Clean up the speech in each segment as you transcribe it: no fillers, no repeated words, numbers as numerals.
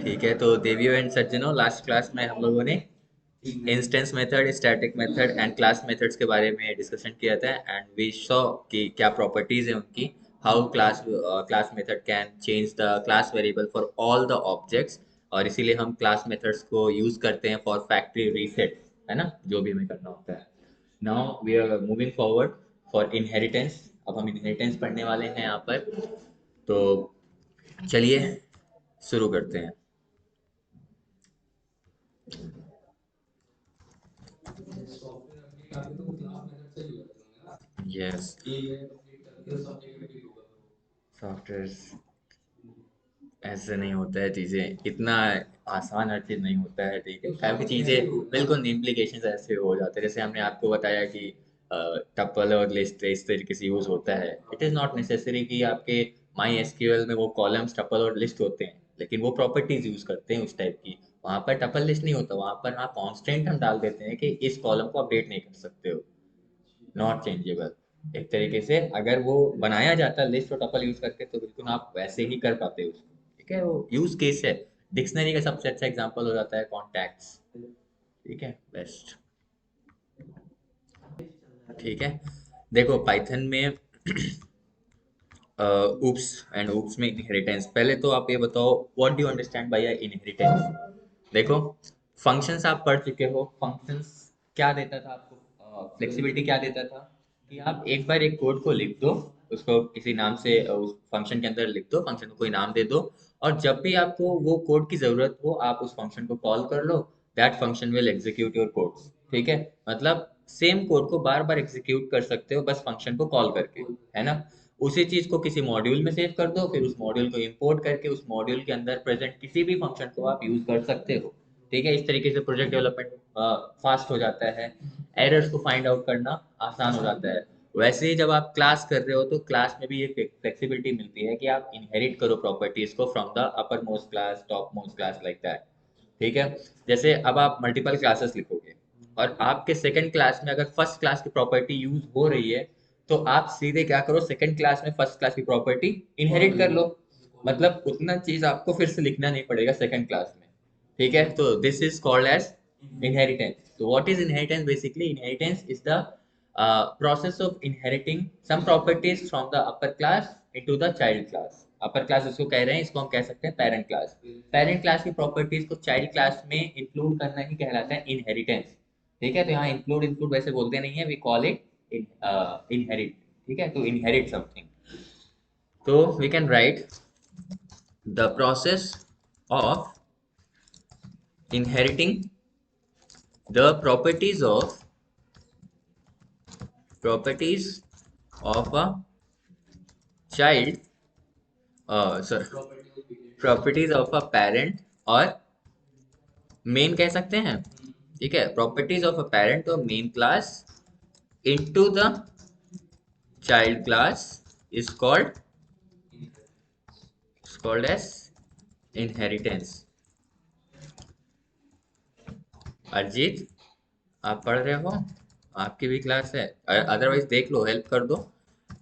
ठीक है, तो देवियों एंड सज्जनों, लास्ट क्लास में हम लोगों ने instance method, static method and class methods के बारे में डिस्कशन किया था एंड वी सॉ कि क्या प्रॉपर्टीज है उनकी, how class method can change the class variable for all the objects, और इसीलिए हम क्लास मेथड्स को यूज करते हैं फॉर फैक्ट्री रीसेट, है ना, जो भी हमें करना होता है। Now we are moving forward for inheritance. अब हम इनहेरिटेंस पढ़ने वाले हैं यहाँ पर, तो चलिए शुरू करते हैं। यस, सॉफ्टवेयर ऐसे नहीं होता है, चीज़ें इतना आसान हर चीज़ नहीं होता है, ठीक है, काफ़ी चीज़ें बिल्कुल इम्प्लीकेशंस ऐसे हो जाते हैं, जैसे हमने आपको बताया कि टपल और लिस्ट इस तरीके से यूज़ होता है। इट इज़ नॉट नेसेसरी कि आपके माई एसक्यूएल में वो कॉलम्स टपल और लिस्ट होते हैं, लेकिन वो प्रॉपर्टीज यूज़ करते हैं उस टाइप की। वहाँ पर टपल लिस्ट नहीं होता, वहाँ पर हाँ कॉन्स्टेंट हम डाल देते हैं कि इस कॉलम को अपडेट नहीं कर सकते हो, नॉट चेंजेबल। एक तरीके से अगर वो बनाया जाता लिस्ट और टपल यूज करके तो बिल्कुल आप वैसे ही कर पाते हो उसको, ठीक है, वो यूज केस है। डिक्शनरी का सबसे अच्छा एग्जांपल हो जाता है कॉन्टैक्ट्स, ठीक है, बेस्ट। ठीक है, देखो पाइथन में ऊप्स एंड ऊप्स में इनहेरिटेंस, पहले तो आप ये बताओ what do you understand by inheritance. देखो, फंक्शंस आप पढ़ चुके हो, फंक्शंस क्या देता था आपको, फ्लेक्सिबिलिटी क्या देता था कि आप एक बार एक कोड को लिख दो, उसको किसी नाम से उस फंक्शन के अंदर लिख दो, फंक्शन को कोई नाम दे दो, और जब भी आपको वो कोड की जरूरत हो आप उस फंक्शन को कॉल कर लो, that function will execute your code. ठीक है, मतलब सेम कोड को बार बार एग्जीक्यूट कर सकते हो बस फंक्शन को कॉल करके, है ना। उसी चीज को किसी मॉड्यूल में सेव कर दो, फिर उस मॉड्यूल को इंपोर्ट करके उस मॉड्यूल के अंदर प्रेजेंट किसी भी फंक्शन को आप यूज कर सकते हो। ठीक है, इस तरीके से प्रोजेक्ट डेवलपमेंट फास्ट हो जाता है, एरर्स को फाइंड आउट करना आसान हो जाता है। वैसे ही जब आप क्लास कर रहे हो तो क्लास में भी ये फ्लेक्सिबिलिटी मिलती है कि आप इनहेरिट करो प्रॉपर्टीज को from the upper most class, top most class, like that. ठीक है, जैसे अब आप मल्टीपल क्लासेस लिखोगे और आपके सेकंड क्लास में अगर फर्स्ट क्लास की प्रॉपर्टी यूज हो रही है, तो आप सीधे क्या करो, सेकंड क्लास में फर्स्ट क्लास की प्रॉपर्टी इनहेरिट कर लो, मतलब उतना चीज आपको फिर से लिखना नहीं पड़ेगा सेकंड क्लास में। ठीक है, तो this is called as inheritance. So what is inheritance? Basically inheritance is the process of inheriting some properties from the upper class into the child class. Upper class इसको कह रहे हैं, इसको हम कह सकते हैं पेरेंट क्लास। पेरेंट क्लास की प्रॉपर्टीज को चाइल्ड क्लास में इंक्लूड करना ही कहलाता है इनहेरिटेंस। ठीक है, तो यहाँ इंक्लूड इंक्लूड वैसे बोलते नहीं है, वी कॉल इट इनहेरिट। ठीक है, तो इनहेरिट समथिंग, तो we can write the process of inheriting the properties of a child, sorry, properties of a parent और मेन कह सकते हैं। ठीक है, प्रॉपर्टीज ऑफ अ पेरेंट और main class into the child class is called as inheritance. Arijit, आप पढ़ रहे हो, आपकी भी क्लास है, अदरवाइज देख लो, हेल्प कर दो,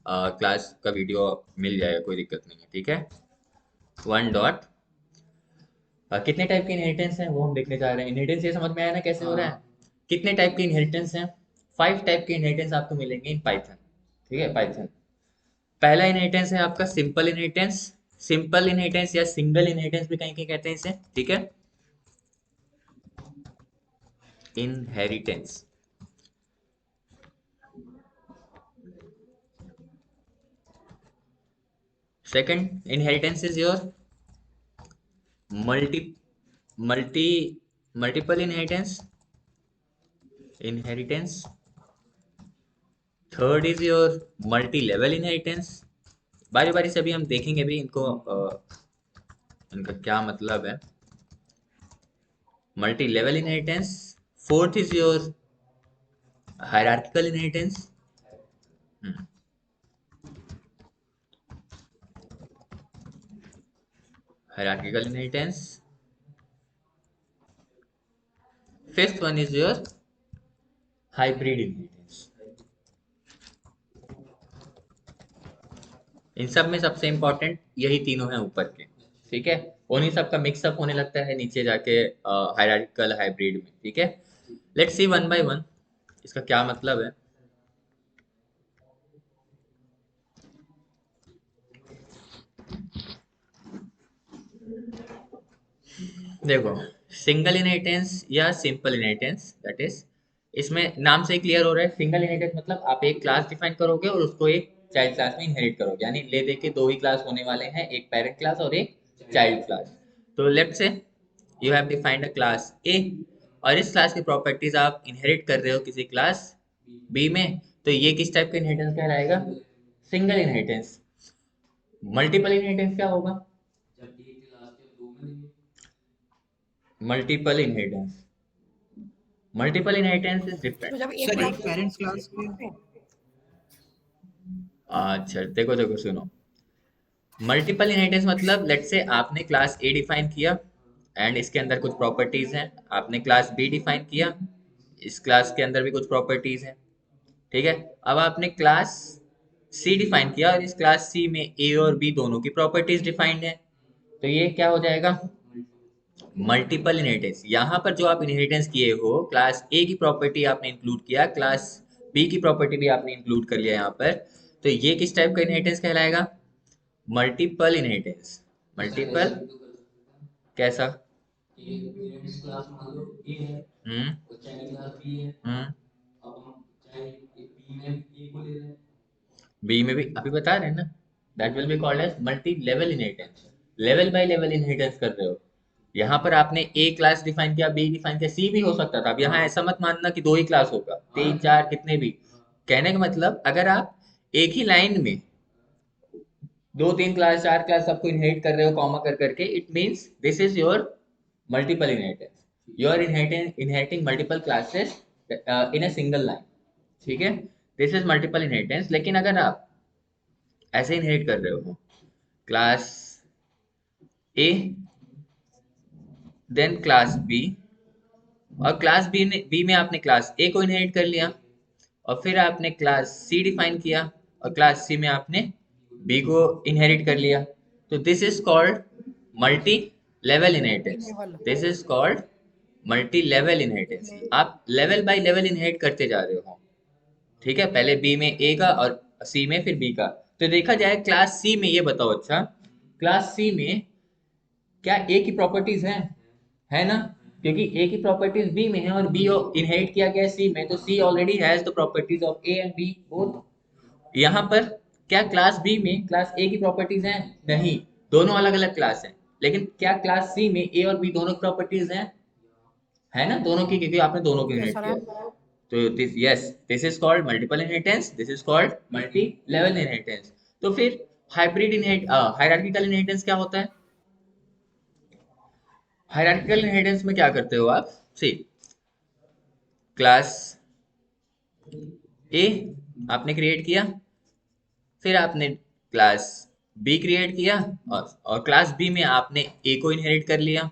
क्लास का वीडियो मिल जाएगा, कोई दिक्कत नहीं है। ठीक है, वन डॉट, कितने टाइप के इनहेरिटेंस हैं वो हम देखने जा रहे हैं। इनहेरिटेंस ये समझ में आया ना कैसे हो रहा है, कितने टाइप के इनहेरिटेंस हैं, 5 टाइप के इनहेरिटेंस आपको मिलेंगे इन पाइथन। ठीक है, पाइथन पहला इनहेरिटेंस है आपका सिंपल इनहेरिटेंस। सिंपल इनहेरिटेंस या सिंगल इनहेरिटेंस भी कहीं कहीं कहते हैं इसे। ठीक है, inheritance. Second inheritance is your multi multi multiple inheritance. Third is your multi level inheritance. बारी बारी से अभी हम देखेंगे भी इनको, इनका क्या मतलब है। Multi level inheritance. Fourth is your hierarchical inheritance. Hierarchical inheritance. Fifth one is your hybrid inheritance. इन सब में सबसे इंपॉर्टेंट यही तीनों हैं ऊपर के। ठीक है, उन्हीं सब का मिक्सअप होने लगता है नीचे जाके हायरार्किकल हाइब्रिड में। ठीक है, let's see one by one इसका क्या मतलब है। देखो, सिंगल इनहेरिटेंस या सिंपल इनहेरिटेंस, दैट इज, इसमें नाम से क्लियर हो रहा है। सिंगल इनहेरिटेंस मतलब आप एक क्लास डिफाइन करोगे और उसको एक चाइल्ड क्लास में इनहेरिट करोगे, यानी ले दे के दो ही क्लास होने वाले हैं, एक पेरेंट क्लास और एक चाइल्ड क्लास। तो let's say you have defined a class ए, और इस क्लास की प्रॉपर्टीज आप इनहेरिट कर रहे हो किसी क्लास बी में, तो ये किस टाइप का इनहेरिटेंस कहलाएगा? Single inheritance. मल्टीपल इनहेरिटेंस क्या होगा? Multiple inheritance, multiple inheritance is तो डिफरेंट। जब एक सर एक क्लास पेरेंट्स क्लास में अच्छा देखो देखो सुनो, मल्टीपल इनहेरिटेंस मतलब लेट्स से आपने क्लास ए डिफाइन किया एंड इसके अंदर कुछ प्रॉपर्टीज हैं, आपने क्लास बी डिफाइन किया, इस क्लास के अंदर भी कुछ प्रॉपर्टीज हैं। ठीक है, अब आपने क्लास सी डिफाइन किया और इस क्लास सी में ए और बी दोनों की प्रॉपर्टीज डिफाइंड है, तो ये क्या हो जाएगा? Multiple inheritance. यहाँ पर जो आप इनहेरिटेंस किए हो, क्लास ए की प्रॉपर्टी आपने इंक्लूड किया, क्लास बी की प्रॉपर्टी भी आपने इंक्लूड कर लिया यहाँ पर, तो ये किस टाइप का इनहेरिटेंस कहलाएगा? Multiple inheritance. मल्टीपल कैसा? हम्म हम्म बी में भी अभी बता रहे हैं ना, that will be called as multi level inheritance. Level by level inheritance कर रहे हो। यहाँ पर आपने ए क्लास डिफाइन किया, बी डिफाइन किया, सी भी हो सकता था। अब यहाँ ऐसा मत मानना कि दो ही क्लास होगा, तीन चार कितने भी। कहने का मतलब अगर आप एक ही लाइन में दो तीन क्लास चार क्लास सबको इनहेरिट कर रहे हो कॉमा कर करके, it means this is your multiple inheritance. You are inheriting multiple classes in a single line. ठीक है, दिस इज मल्टीपल इनहेरिटेंस। लेकिन अगर आप ऐसे इनहेरिट कर रहे हो class A then class B, और क्लास बी में आपने क्लास ए को इनहेरिट कर लिया, और फिर आपने क्लास सी डिफाइन किया और क्लास सी में आपने बी को इनहेरिट कर लिया, तो this is called multi level multi inheritance. Level this is called multi level inheritance. आप लेवल बाय लेवल इनहेरिट करते जा रहे हो। ठीक है, पहले बी में ए का और सी में फिर बी का। तो देखा जाए क्लास सी में, ये बताओ अच्छा, क्लास सी में क्या ए की प्रॉपर्टीज हैं? है ना, क्योंकि ए की प्रॉपर्टीज बी में है और बी इनहेरिट किया गया सी में, तो C already has the properties of A and B both. यहाँ पर क्या क्लास बी में क्लास ए की प्रॉपर्टीज हैं? नहीं, दोनों अलग अलग क्लास हैं। लेकिन क्या क्लास सी में ए और बी दोनों की प्रॉपर्टीज हैं? है ना, दोनों की, क्योंकि आपने दोनों को यस इनहेरिट सर किया। है। तो this, yes, this is called multiple inheritance, this is called multi level inheritance. तो फिर हाइब्रिड इनहेरिट हायरार्किकल इनहेरिटेंस क्या होता है? हायरार्किकल इनहेरिटेंस में क्या करते हो आप? सी, क्लास ए आपने क्रिएट किया, फिर आपने क्लास बी क्रिएट किया, और क्लास बी में आपने ए को इनहेरिट कर लिया,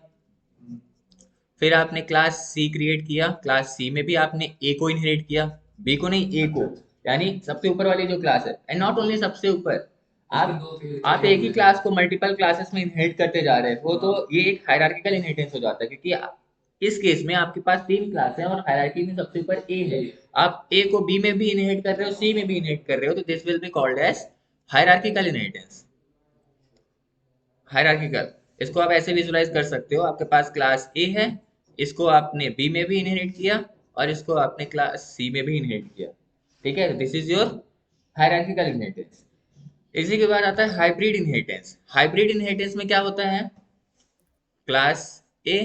फिर आपने क्लास सी क्रिएट किया, क्लास सी में भी आपने ए को इनहेरिट किया, बी को नहीं ए को, यानी सबसे ऊपर वाली जो क्लास है। एंड नॉट ओनली सबसे ऊपर, आप एक ही क्लास को मल्टीपल क्लासेस में इनहेरिट करते जा रहे हो, तो ये एक हायरार्किकल इनहेरिटेंस हो जाता है, क्योंकि इस केस में आपके पास तीन क्लास है और हायरार्की में सबसे ऊपर ए है। आप ए को बी में भी इनहेरिट कर रहे हो, सी में भी इनहेरिट कर रहे हो, तो this will be called as hierarchical inheritance. Hierarchical, इसको आप ऐसे विजुलाइज कर सकते हो, आपके पास क्लास ए है, इसको आपने बी में भी इनहेरिट किया और इसको आपने क्लास सी में भी इनहेरिट किया। ठीक है, this is your hierarchical inheritance. इसी के बाद आता है हाइब्रिड इनहेरिटेंस। हाइब्रिड इनहेरिटेंस में क्या होता है? क्लास ए,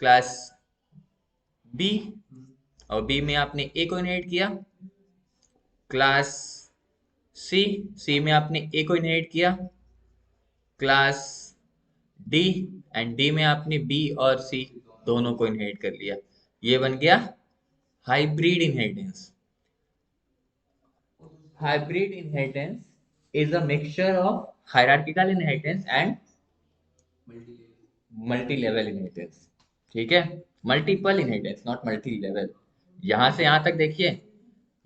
क्लास बी, और बी में आपने ए को इनहेरिट किया, क्लास सी, सी में आपने ए को इनहेरिट किया, क्लास डी, एंड डी में आपने बी और सी दोनों को इनहेरिट कर लिया। ये बन गया hybrid inheritance. Hybrid inheritance is a mixture of hierarchical inheritance and multi level inheritance. ठीक है, multiple inheritance not multi level. यहां से यहां तक देखिए,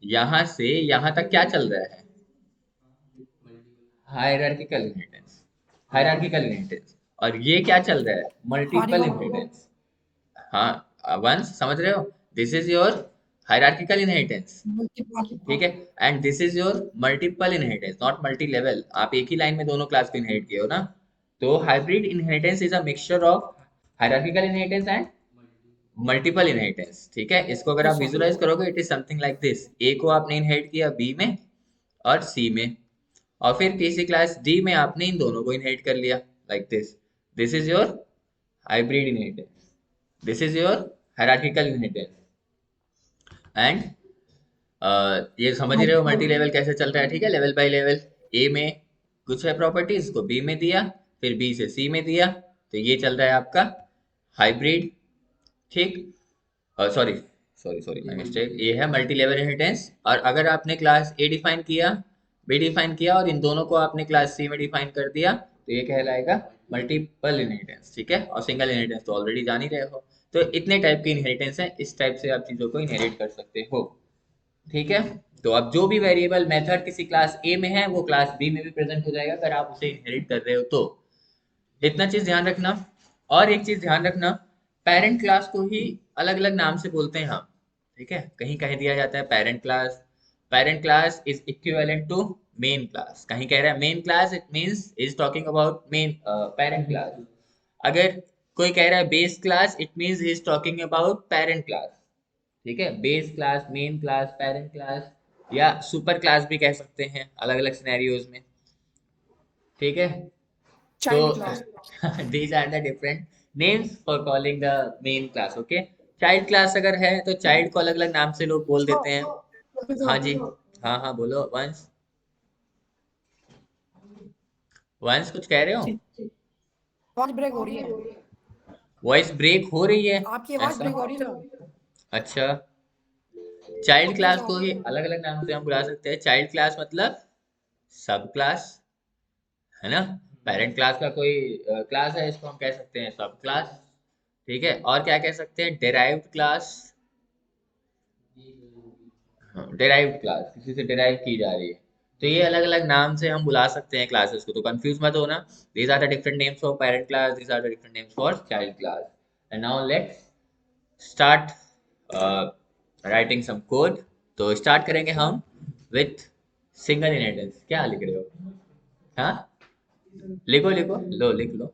यहां से यहां तक क्या चल रहा है? Hierarchical inheritance. Hierarchical inheritance. और ये क्या चल रहा है, मल्टीपल इनहेरिटेंस। हाँ वंस समझ रहे हो, this is your hierarchical inheritance, ठीक है, and this is your multiple inheritance, not multi level. आप एक ही लाइन में दोनों क्लास को इनहेरिट किए हो ना। तो hybrid inheritance is a mixture of hierarchical inheritance and multiple inheritance, ठीक है। इसको अगर आप विजुलाइज करोगे it is something like this, A को आपने इनहेरिट किया बी में और सी में, और फिर तीसरी क्लास डी में आपने इन दोनों को इनहेरिट कर लिया, like this. This is your hybrid inheritance, this is your hierarchical inheritance. And ये समझ ही रहे हो मल्टी लेवल कैसे चल रहा है, ठीक है, लेवल बाय लेवल। ए में कुछ है प्रॉपर्टीज को बी में दिया, फिर बी से सी में दिया, तो ये चल रहा है आपका हाइब्रिड, ठीक। Sorry sorry sorry my mistake, ये है मल्टी लेवल इनहेरिटेंस। और अगर आपने क्लास ए डिफाइन किया, बी डिफाइन किया और इन दोनों को आपने क्लास सी में डिफाइन कर दिया, तो ये कहलाएगा मल्टीपल इनहेरिटेंस, ठीक है। और सिंगल इनहेरिटेंस तो ऑलरेडी जान ही रहे हो। तो इतने टाइप की इनहेरिटेंस है, इस टाइप से आप चीजों को इनहेरिट कर सकते हो, ठीक है। तो अब जो भी वेरिएबल मेथड किसी क्लास ए में है वो क्लास बी में भी प्रेजेंट हो जाएगा अगर आप उसे इनहेरिट कर रहे हो तो। इतना चीज ध्यान रखना। और एक चीज ध्यान रखना, पेरेंट क्लास को ही अलग अलग नाम से बोलते हैं हम, ठीक है। कहीं कह दिया जाता है parent class is equivalent to main class, कहीं कह रहा है main class, it means is talking about main parent class. अगर कोई कह रहा है base class, it means he is talking about parent class, ठीक है। Base class, main class, parent class, या सुपर क्लास भी कह सकते हैं अलग अलग सिनेरियोज में, ठीक है। तो child class, these are the different names for calling the main class, okay। Child class अगर है तो चाइल्ड को अलग अलग नाम से लोग बोल देते हैं। हाँ जी, हाँ हाँ बोलो वंश, वंश कुछ कह रहे हो। आवाज ब्रेक हो रही है, वॉइस ब्रेक हो रही है, आपकी आवाज ऐसा, ब्रेक हो रही है ना। अच्छा। चाइल्ड ओके क्लास सर, को ही अलग अलग नाम से हम बुला सकते हैं। चाइल्ड क्लास मतलब सब क्लास, है ना। पेरेंट क्लास का कोई क्लास है, इसको हम कह सकते हैं सब क्लास, ठीक है। और क्या कह सकते हैं, डेराइव्ड क्लास, डेराइव्ड क्लास किसी से डेराइव की जा रही है। तो ये अलग अलग नाम से हम बुला सकते हैं क्लासेस को, तो कंफ्यूज मत होना। These are the different names for parent class, these are the different names for child class. And now let's start writing some code. तो स्टार्ट करेंगे हम विथ सिंगल इनहेरिटेंस। क्या लिख रहे हो, हाँ लिखो लिखो, लो लिख लो।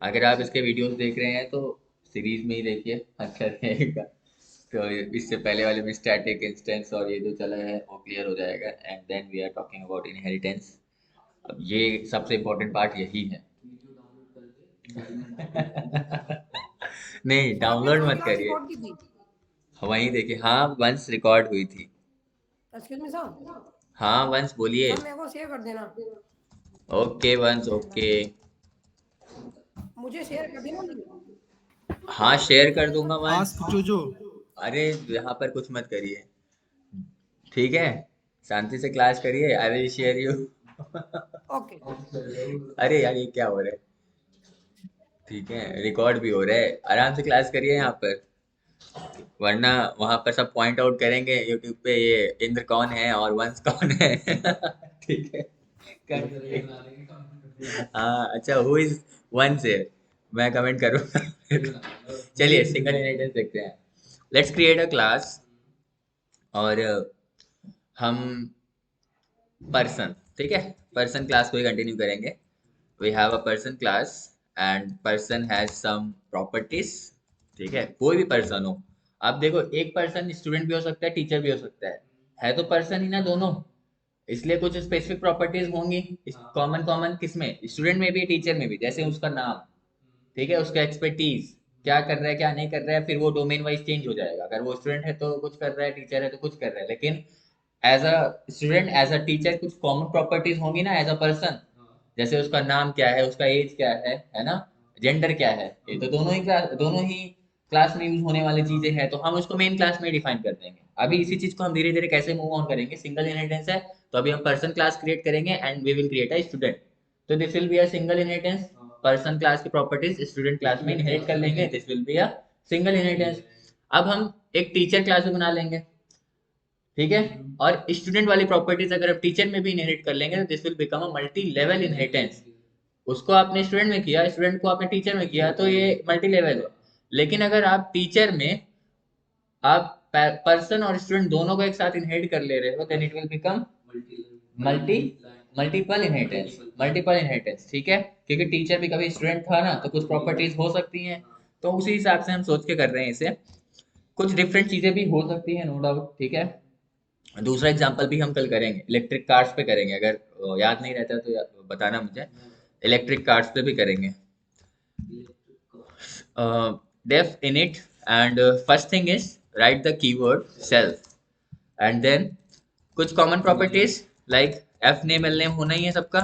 अगर आप इसके वीडियोस देख रहे हैं तो सीरीज में ही देखिए, अच्छा रहेगा। तो इससे पहले वाले में स्टैटिक इंस्टेंस और ये जो चला है वो क्लियर हो जाएगा, and then we are talking about inheritance. अब ये सबसे इम्पोर्टेंट पार्ट यही है। नहीं सर आपने डाउनलोड कहाँ मत क्लास करिए, रिकॉर्ड की थी? वहीं देखिए। हाँ वंस रिकॉर्ड हुई थी। एक्सक्यूज मी सर, हाँ वंस बोलिए। सर मेरे को शेयर कर देना, ओके वंस ओके। मुझे शेयर कर देना लिंक। हाँ शेयर कर दूंगा वंस। आस्क जोजो। अरे यहाँ पर कुछ मत करिए, ठीक है, शांति से क्लास करिए, I will share you. Okay अरे यार ये क्या हो रहा है, ठीक है, रिकॉर्ड भी हो रहा है, आराम से क्लास करिए यहाँ पर, वरना वहां पर सब पॉइंट आउट करेंगे यूट्यूब पे ये इंद्र कौन है और वंश कौन है। ठीक है, कर दीजिए। हाँ अच्छा, हु इज वंश है, मैं कमेंट करूंगा। चलिए सिंगल इनहेरिटेंस देखते हैं। लेट्स क्रिएट अ क्लास, और हम पर्सन, ठीक है, पर्सन क्लास को ही कंटिन्यू करेंगे। We have a person class and person has some properties, ठीक है, कोई भी पर्सन हो। अब देखो एक पर्सन स्टूडेंट भी हो सकता है, टीचर भी हो सकता है तो पर्सन ही ना दोनों, इसलिए कुछ स्पेसिफिक प्रॉपर्टीज होंगी। कॉमन कॉमन किसमें, स्टूडेंट में भी टीचर में भी, जैसे उसका नाम, ठीक है, उसका एक्सपर्टीज, क्या कर रहा है क्या नहीं कर रहा है, फिर वो डोमेन वाइज चेंज हो जाएगा। अगर वो स्टूडेंट है तो कुछ कर रहा है, टीचर है तो कुछ कर रहा है, लेकिन as a student as a teacher कुछ कॉमन प्रॉपर्टीज होंगी ना एज अ पर्सन। जैसे उसका नाम क्या है, उसका एज क्या है ना, जेंडर क्या है, ये तो दोनों ही क्लास में यूज होने वाली चीजें हैं, तो हम उसको मेन क्लास में डिफाइन कर देंगे। अभी इसी चीज को हम धीरे धीरे कैसे मूव ऑन करेंगे, सिंगल इनहेरिटेंस है तो अभी हम पर्सन क्लास क्रिएट करेंगे and we will create a student. तो this will be a single inheritance, person class की प्रॉपर्टीज स्टूडेंट क्लास में इनहेरिट कर लेंगे, this will be a single inheritance. अब हम एक टीचर क्लास भी बना लेंगे, ठीक है। और स्टूडेंट वाली प्रॉपर्टीज अगर आप टीचर में भी इनहेरिट कर लेंगे तो this will become a multi level inheritance. उसको आपने स्टूडेंट में किया, स्टूडेंट को आपने टीचर में किया, तो ये मल्टी लेवल हुआ। लेकिन अगर आप टीचर में आप पर्सन और स्टूडेंट दोनों को एक साथ इनहेरिट कर ले रहे हो then it will become multi multiple inheritance, multiple inheritance. ठीक है, क्योंकि टीचर भी कभी स्टूडेंट था ना, तो कुछ प्रॉपर्टीज हो सकती हैं, तो उसी हिसाब से हम सोच के कर रहे हैं इसे। कुछ डिफरेंट चीजें भी हो सकती हैं, नो डाउट। ठीक है, दूसरा एग्जांपल भी हम कल करेंगे, इलेक्ट्रिक कार्स पे करेंगे। अगर याद नहीं रहता तो बताना मुझे। इलेक्ट्रिक कार्स पे भी करेंगे। Def init, and first thing is write the keyword self, and then कुछ common properties like F name L name होना ही है सबका।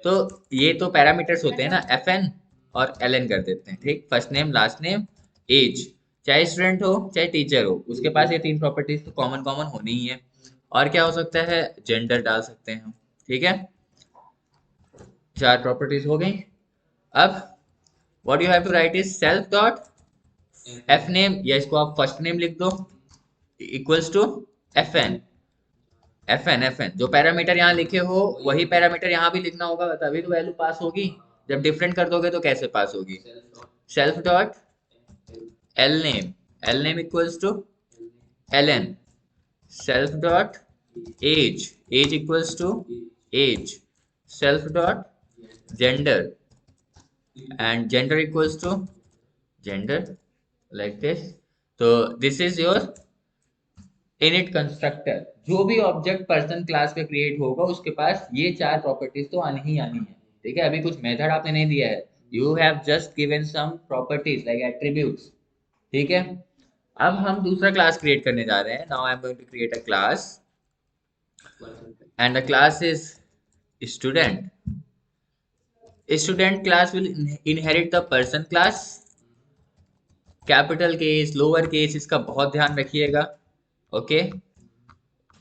तो ये तो पैरामीटर्स होते हैं ना, एफ एन और एल एन कर देते हैं। ठीक, first name last name age, चाहे स्टूडेंट हो चाहे टीचर हो, उसके पास ये तीन प्रॉपर्टीज तो कॉमन कॉमन होनी ही है। और क्या हो सकता है, जेंडर डाल सकते हैं हम। ठीक है, चार प्रॉपर्टीज हो गई। अब what you have to write is self dot F name, या इसको आप फर्स्ट नेम लिख दो, equals to F N. F N जो पैरामीटर यहाँ लिखे हो वही पैरामीटर यहाँ भी लिखना होगा, तभी तो वैल्यू पास होगी। जब डिफरेंट कर दोगे तो कैसे पास होगी। Self dot L name equals to L N. Self dot age equals to age. Self dot gender, and gender equals to gender, like this. तो this is your init constructor। जो भी object person class पे create होगा उसके पास ये चार properties तो आनी ही आनी है। ठीक है, अभी कुछ मेथड आपने नहीं दिया है, you have just given some properties like attributes. ठीक है, अब हम दूसरा क्लास क्रिएट करने जा रहे हैं। Now I am going to create a class, and the class is student. Student class will inherit the person class. Capital case lower case इसका बहुत ध्यान रखिएगा, ओके।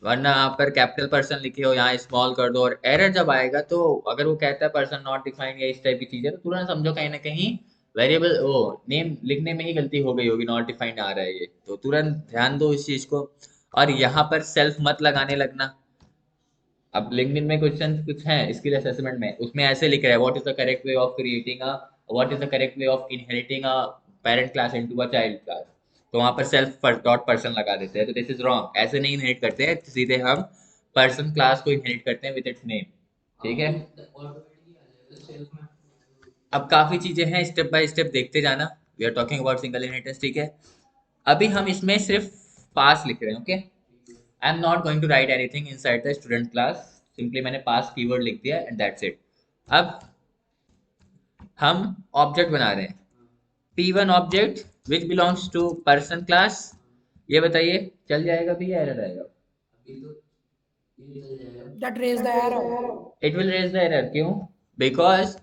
वरना आप पर कैपिटल पर्सन लिखे हो यहाँ स्मॉल कर दो, और एरर जब आएगा तो अगर वो कहता है पर्सन नॉट डिफाइंड या इस टाइप की चीजें, तो तुरंत समझो कहीं ना कहीं वेरिएबल वो नेम लिखने में ही गलती हो गई होगी, नॉट डिफाइंड आ रहा है ये, तो तुरंत ध्यान दो इस चीज को। और यहाँ पर सेल्फ मत लगाने लगना। अब लिंक्डइन में क्वेश्चन कुछ हैं स्किल असेसमेंट में, उसमें ऐसे लिख रहा है what is the correct way of creating a, what is the correct way of inheriting a parent class into a child class. तो वहां पर सेल्फ डॉट पर्सन लगा देते हैं, तो दिस इज रॉन्ग। ऐसे नहीं इनहेरिट करते हैं, सीधे हम पर्सन क्लास को इनहेरिट करते हैं विद इट्स नेम। ठीक है, अब काफी चीजें हैं, स्टेप बाय स्टेप देखते जाना। We are talking about single inheritance. ठीक है, अभी हम इसमें सिर्फ पास लिख रहे हैं, okay. I am not going to write anything inside the student class, simply मैंने पास कीवर्ड लिख दिया एंड दैट्स इट। अब हम ऑब्जेक्ट बना रहे हैं, P1 object which belongs to person class. ये बताइए चल जाएगा भी या एरर आएगा। That raise the arrow. It will raise the error, क्यों? Because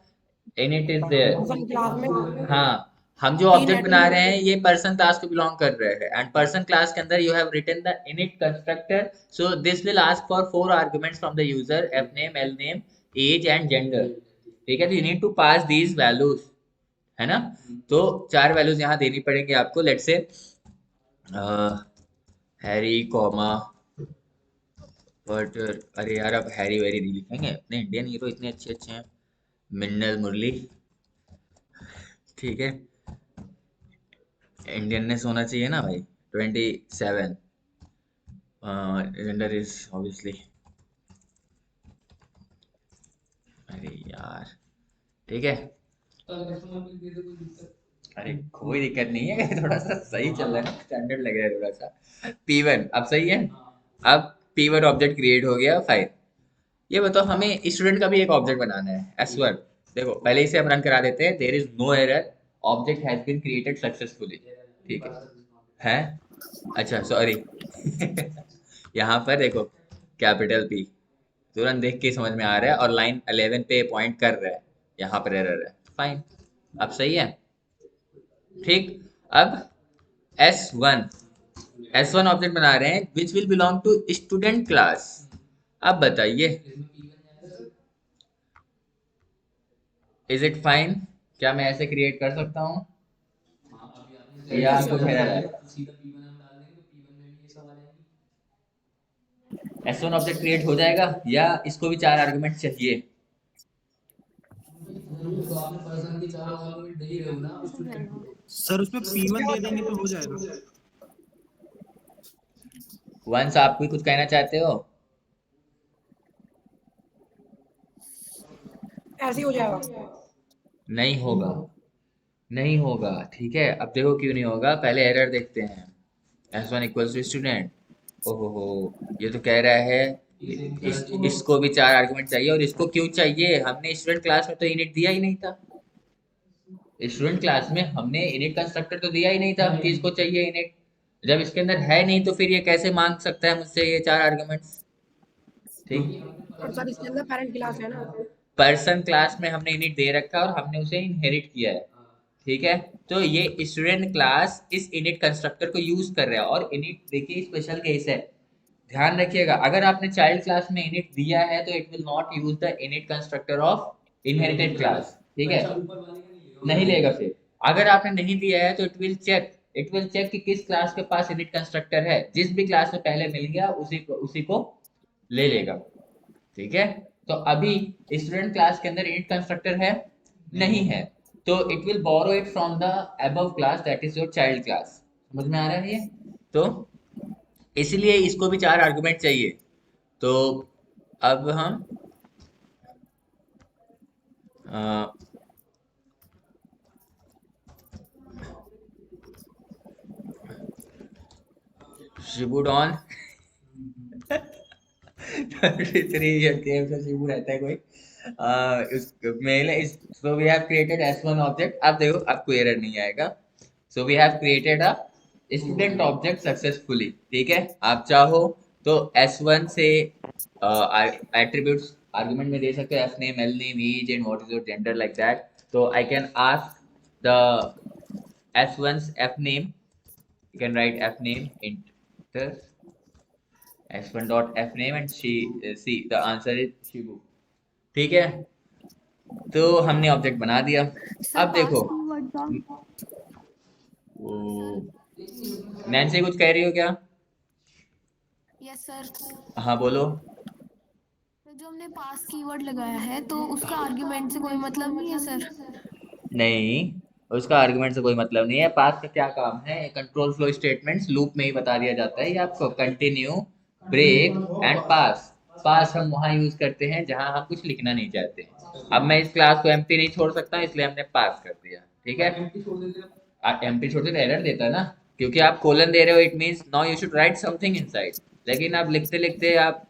in it is there. Person class में हाँ, हम जो तीन ऑब्जेक्ट बना रहे एट्रीब्यूट हैं ये पर्सन क्लास को बिलोंग कर रहे हैं, एंड पर्सन क्लास के अंदर you have written the init constructor. So this will ask for 4 arguments from the user, F name, L name, age and gender. ठीक है, तो you need to pass these values, है ना। तो चार values यहाँ देनी पड़ेंगे आपको। Let's say Harry comma but, अरे यार अब हैरी वेरी नहीं लिखेंगे, अपने इंडियन हीरो इतने अच्छे अच्छे हैं, मिन्नल मुरली। ठीक है, इंडियननेस होना चाहिए ना भाई। 27 जेंडर इज ऑब्वियसली, अरे यार ठीक है, अरे कोई दिक्कत नहीं है थोड़ा सा सही चल रहा है ना, स्टैंडर्ड लग रहा है थोड़ा सा। P1 अब सही है। अब P1 ऑब्जेक्ट क्रिएट हो गया, फाइन। ये बताओ हमें स्टूडेंट का भी एक ऑब्जेक्ट बनाना है, S1। देखो पहले इसे हम रन करा देते हैं, there is no error, object has been created successfully. ठीक है अच्छा सॉरी यहाँ पर देखो कैपिटल P, तुरंत देख के समझ में आ रहा है, और लाइन 11 पे पॉइंट कर रहा है, यहाँ पर एरर है, फाइन। अब सही है, ठीक। अब S1, S1 ऑब्जेक्ट बना रहे हैं which will belong to student class. अब बताइए इज इट फाइन, क्या मैं ऐसे क्रिएट कर सकता हूँ या yes sir. कुछ एरर है। S1 ऑब्जेक्ट क्रिएट हो जाएगा या इसको भी 4 आर्गुमेंट चाहिए? हो जाएगा। सर उसमें P1 दे देंगे तो हो जाएगा। वंस आप भी कुछ कहना चाहते हो? ऐसे ही हो जाएगा। नहीं होगा, नहीं होगा। ठीक है, अब देखो क्यों नहीं होगा, पहले एरर देखते हैं। S1 equals to student. ओहो हो, ये तो कह रहा है इसको भी 4 आर्गुमेंट चाहिए। और इसको क्यों चाहिए? हमने स्टूडेंट क्लास में तो इनिट दिया ही नहीं था। स्टूडेंट क्लास में हमने इनिट कंस्ट्रक्टर तो दिया ही नहीं था कि इसको चाहिए इनिट। जब इसके अंदर है नहीं तो फिर ये कैसे मांग सकता है मुझसे ये 4 आर्गुमेंट्स? ठीक। और सर इसके अंदर पेरेंट क्लास है ना। पर्सन क्लास में हमने इनिट दे रखा है और हमने उसे इनहेरिट किया है। ठीक है, तो ये स्टूडेंट क्लास इस इनिट कंस्ट्रक्टर को यूज कर रहा है। और इनिट देखिए स्पेशल केस है, ध्यान रखिएगा। अगर आपने चाइल्ड क्लास में इनिट दिया है तो it will not use the init constructor of inherited class. ठीक है, नहीं लेगा। फिर अगर आपने नहीं दिया है तो इट विल चेक कि किस क्लास के पास इनिट कंस्ट्रक्टर है। जिस भी क्लास में पहले मिल गया उसी को ले लेगा। ठीक है, तो अभी स्टूडेंट क्लास के अंदर इनिट कंस्ट्रक्टर है नहीं है, तो it will borrow it from the above class that is your child class. समझ में आ रहा है ये? तो इसलिए इसको भी 4 आर्गुमेंट चाहिए। तो अब हम शिबू डॉन 33 गेम से शिबू रहता है कोई। Male is so we have created S1 object. अब देखो आपको एरर नहीं आएगा। So we have created a student object successfully. ठीक है, आप चाहो तो S1 से एट्रीब्यूट्स आर्गुमेंट में दे सकते हो, F name, L name, age and what is your gender, like that. तो I can ask the S1's f name. You can write f name enter s1 dot f name and she see the answer is Shibu। ठीक है, तो हमने object बना दिया। Sir अब पास देखो keyword का। वो नैन्सी कुछ कह रही हो क्या? Yes sir. हाँ बोलो। तो जो हमने पास कीवर्ड लगाया है तो उसका आर्गुमेंट से कोई मतलब नहीं है सर। नहीं, उसका आर्गुमेंट से कोई मतलब नहीं है। पास का क्या काम है? कंट्रोल फ्लो स्टेटमेंट्स लूप में ही बता दिया जाता है ये आपको, कंटिन्यू, ब्रेक एंड पास। पास हम वहां यूज करते हैं जहां हम कुछ लिखना नहीं चाहते। अब मैं इस क्लास को एम्प्टी नहीं छोड़ सकता, इसलिए हमने पास कर दिया। ठीक है, एम्प्टी छोड़ देते एरर देता है ना, क्योंकि आप कोलन दे रहे हो, it means now you should write something inside. लेकिन आप लिखते लिखते आप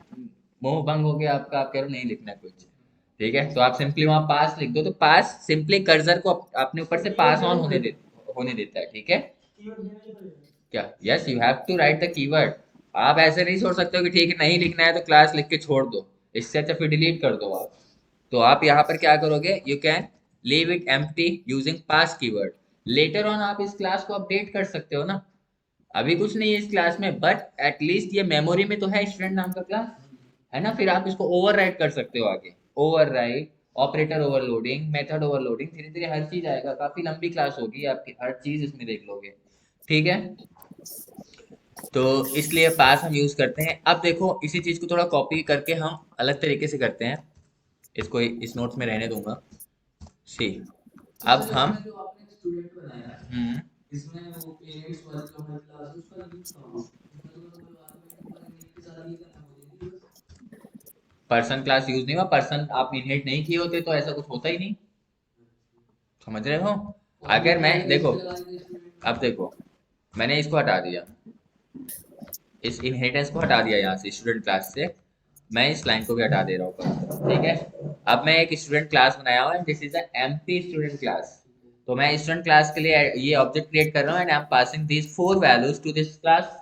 मोह भंग हो गया आपका, आप कह रहे हो नहीं लिखना कुछ। ठीक है, तो आप सिंपली वहां पास लिख दो, तो पास सिंपली कर्सर को अपने ऊपर से पास ऑन होने देता है। ठीक है, क्या? Yes, you have to write the keyword. आप ऐसे नहीं छोड़ सकते हो कि ठीक है नहीं लिखना है तो क्लास लिख के छोड़ दो, इससे अच्छा फिर डिलीट कर दो आप। तो आप यहाँ पर क्या करोगे, you can leave it empty using pass keyword. Later on आप इस क्लास को अपडेट कर सकते हो ना। अभी कुछ नहीं है इस क्लास में, बट एटलीस्ट ये मेमोरी में तो है स्टूडेंट नाम का क्लास, है ना। फिर आप इसको ओवरराइड कर सकते हो आगे, override, operator overloading, method overloading, धीरे धीरे हर चीज आएगा। काफी लंबी क्लास होगी आपकी, हर चीज इसमें देख लोगे। ठीक है, तो इसलिए पास हम यूज करते हैं। अब देखो इसी चीज को थोड़ा कॉपी करके हम अलग तरीके से करते हैं। इसको इस नोट्स में रहने दूंगा। सी, अब हम हम्म पर्सन क्लास यूज नहीं हुआ, पर्सन आप इनहेरिट नहीं किए होते तो ऐसा कुछ होता ही नहीं। समझ रहे हो? अगर मैं देखो, अब देखो मैंने इसको हटा दिया, इस इनहेरिटेंस को हटा दिया यहाँ से स्टूडेंट क्लास से। मैं इस लाइन को भी हटा दे रहा हूँ। ठीक है, अब मैं एक स्टूडेंट क्लास बनाया हुआ है, this is empty student class. तो मैं स्टूडेंट क्लास के लिए ये ऑब्जेक्ट क्रिएट कर रहा हूँ and I am passing these 4 values to this class.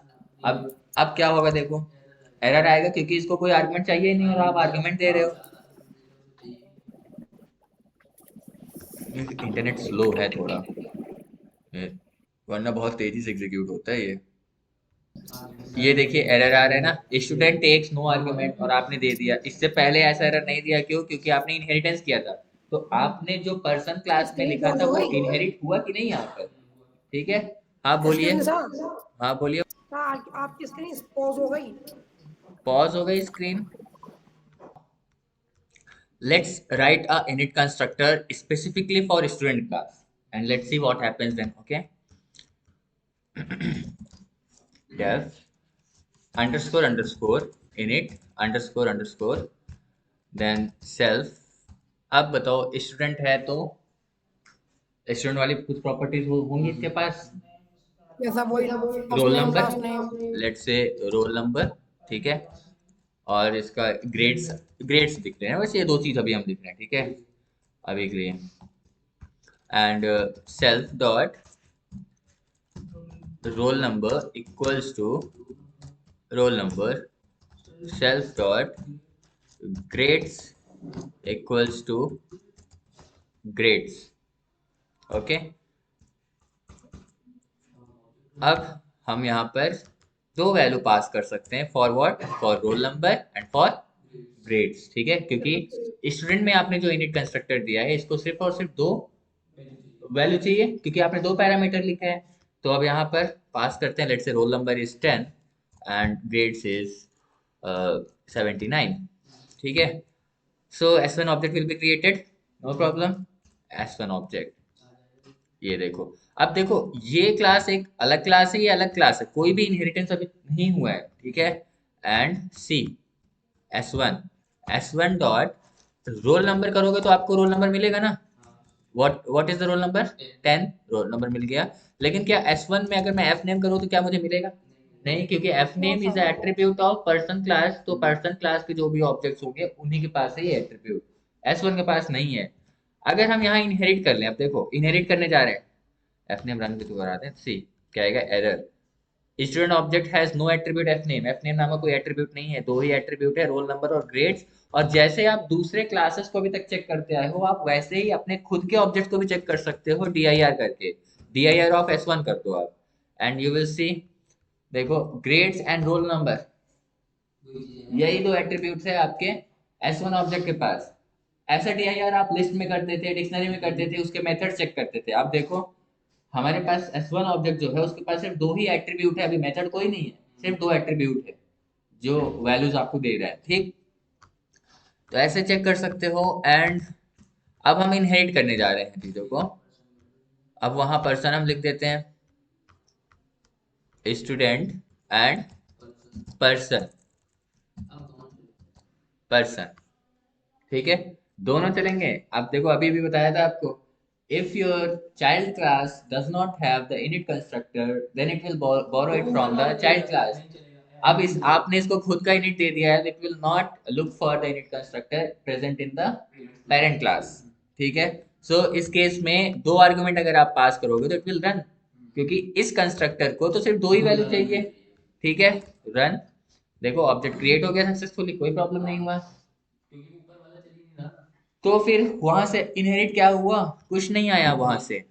अब क्या होगा देखो, एरर आएगा क्योंकि इसको कोई आर्गुमेंट चाहिए ही नहीं और आप आर्गुमेंट दे रहे हो। इंटरनेट स्लो है थोड़ा, वरना बहुत तेजी से एग्जीक्यूट होता है ये देखिए एरर आ रहा है ना, स्टूडेंट टेक्स नो आर्गुमेंट, और आपने दे दिया। इससे पहले ऐसा एरर नहीं दिया, क्यों? क्योंकि आपने इनहेरिटेंस किया था। तो आपने जो पर्सन क्लास में स्क्रीन लिखा पॉज था हो वो गई। इनहेरिट हुआ कि नहीं यहाँ पर? ठीक है, हाँ बोलिए। स्क्रीन सा। हाँ बोलिए। हाँ आपकी स्क्रीन पॉज हो गई। पॉज हो गई screen. Let's write a init constructor specifically for student class and let's see what happens then. Okay. Def underscore underscore init underscore underscore then self। अब बताओ स्टूडेंट है तो स्टूडेंट वाली कुछ प्रॉपर्टीज होंगी इसके पास। जैसा वही roll name number, class name. Let's say roll number, ठीक है। और इसका ग्रेड्स, ग्रेड्स दिख रहे हैं बस, ये दो चीज अभी हम लिख रहे हैं, ठीक है अभी के लिए। And self dot roll number equals to roll number, self dot grades equals to grades. Okay, अब हम यहाँ पर दो वैल्यू पास कर सकते हैं, for what, for roll number and for grades, ठीक है। क्योंकि स्टूडेंट में आपने जो इनिट कंस्ट्रक्टर दिया है इसको सिर्फ और सिर्फ दो वैल्यू चाहिए, क्योंकि आपने दो पैरामीटर लिखा है। तो अब यहाँ पर पास करते हैं, let's say roll number is 10 and grades is 79, ठीक है। So S1 object will be created, no problem. S1 object, ये देखो, अब देखो ये क्लास एक अलग क्लास है, ये अलग क्लास है, कोई भी इनहेरिटेंस अभी नहीं हुआ है, ठीक है। And see S1 dot roll number करोगे तो आपको रोल नंबर मिलेगा ना। What is the roll number, 10, roll number मिल गया। लेकिन क्या S1 में अगर मैं F नेम करूँ तो क्या मुझे मिलेगा, नहीं, क्योंकि F name is attribute of person class. तो पर्सन क्लास के जो भी ऑब्जेक्ट्स होंगे उन्हीं के पास है ये एट्रीब्यूट, S1 के पास नहीं है। अगर हम यहाँ इनहेरिट कर लें, अब देखो इनहेरिट करने जा रहे हैं, एफ नेम रन भी तो कराते हैं, सी क्या आएगा, error. Student object has no attribute F name, F name नामक कोई एट्रीब्यूट नहीं है, दो ही एट्रीब्यूट है, रोल नंबर और ग्रेड्स। और जैसे आप दूसरे क्लासेस को अभी तक चेक करते आए हो, आप वैसे ही अपने खुद के ऑब्जेक्ट को भी चेक कर सकते हो, dir करके, dir ऑफ S1 कर दो आप, एंड यू विल सी, देखो ग्रेड्स एंड रोल नंबर, यही दो एट्रीब्यूट्स है आपके S1 ऑब्जेक्ट के पास। ऐसा dir आप लिस्ट में करते थे, डिक्शनरी में करते थे, उसके मेथड चेक करते थे। अब देखो हमारे पास S1 ऑब्जेक्ट जो है उसके पास सिर्फ दो ही एट्रीब्यूट है, अभी मेथड कोई नहीं है, सिर्फ दो एट्रीब्यूट है जो वैल्यूज आपको दे रहा है, ठीक। तो ऐसे चेक कर सकते हो। एंड अब हम इनहेरिट करने जा रहे हैं चीजों को। अब वहां पर्सन हम लिख देते हैं, स्टूडेंट एंड पर्सन, पर्सन, ठीक है, दोनों चलेंगे। अब देखो अभी भी बताया था आपको, if your child class does not have the init constructor then it will borrow it from the child class। अब इस आपने इसको खुद का init दे दिया है, it will not look for the init constructor present in the parent class, ठीक है। सो इस केस में दो आर्गुमेंट अगर आप पास करोगे तो इट विल रन, क्योंकि इस कंस्ट्रक्टर को तो सिर्फ दो ही वैल्यू चाहिए, ठीक है। रन, देखो ऑब्जेक्ट क्रिएट हो गया सक्सेसफुली, कोई प्रॉब्लम नहीं हुआ। तो फिर वहां से इनहेरिट क्या हुआ, कुछ नहीं आया वहां से।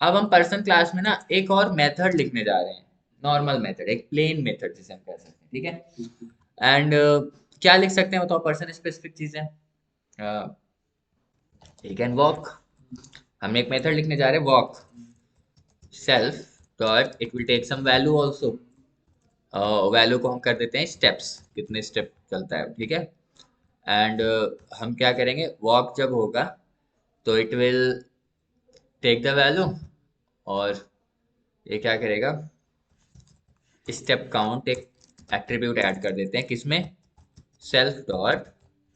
अब हम पर्सन क्लास में ना एक और मेथड लिखने जा रहे हैं, नॉर्मल मेथड, एक प्लेन मेथड जिसे हम कह सकते हैं, ठीक है। एंड क्या लिख सकते हैं बताओ, पर्सन स्पेसिफिक चीजें, ही कैन वॉक। हम एक मेथड लिखने जा रहे हैं walk, self dot it will take some value also, value को हम कर देते हैं स्टेप्स, कितने स्टेप चलता है, ठीक है। एंड हम क्या करेंगे, वॉक जब होगा तो it will take the value, और ये क्या करेगा, स्टेप काउंट एक एट्रीब्यूट ऐड कर देते हैं, किसमें, सेल्फ डॉट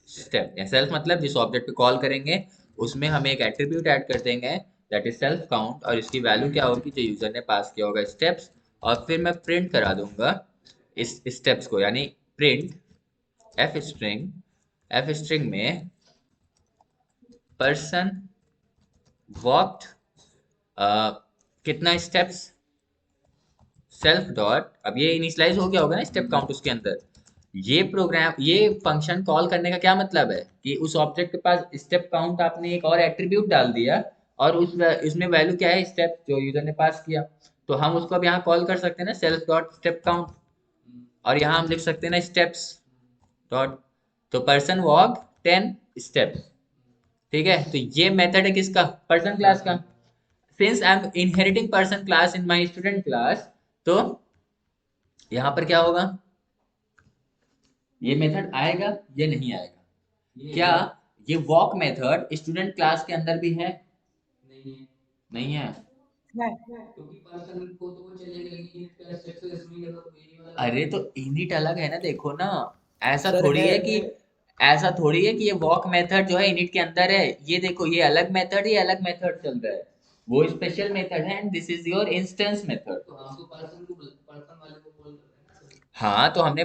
स्टेप। या सेल्फ मतलब जिस ऑब्जेक्ट पे कॉल करेंगे उसमें हम एक एट्रीब्यूट ऐड कर देंगे, दैट इज सेल्फ काउंट, और इसकी वैल्यू क्या होगी, जो यूजर ने पास किया होगा स्टेप्स। और फिर मैं प्रिंट करा दूंगा इस स्टेप्स को, यानी प्रिंट एफ स्ट्रिंग में पर्सन वॉक्ड कितना स्टेप्स, सेल्फ डॉट, अब ये इनिशियलाइज हो गया होगा ना स्टेप काउंट उसके अंदर। ये प्रोग्राम, ये फंक्शन कॉल करने का क्या मतलब है कि उस ऑब्जेक्ट के पास स्टेप काउंट आपने एक और एट्रीब्यूट डाल दिया, और उसमें वैल्यू क्या है, स्टेप जो यूजर ने पास किया। तो हम उसको अब यहाँ कॉल कर सकते हैं ना, सेल्फ डॉट स्टेप काउंट, और यहाँ हम लिख सकते हैं ना स्टेप्स डॉट, तो पर्सन वॉक 10 स्टेप्स, ठीक है। तो ये मेथड है किसका, पर्सन क्लास का। Since I am inheriting person class in my student class, तो यहाँ पर क्या होगा, ये मेथड आएगा या नहीं आएगा? क्या ये वॉक मेथड स्टूडेंट क्लास के अंदर भी है? नहीं है। है। अरे तो इनिट अलग है ना, देखो ना। ऐसा सर थोड़ी है। है कि ऐसा थोड़ी है कि ये वॉक मेथड जो है इनिट के अंदर है। ये देखो, ये अलग मेथड, ये अलग मेथड चल रहा है। वो स्पेशल मेथड है and this is your instance method. हाँ, तो हमने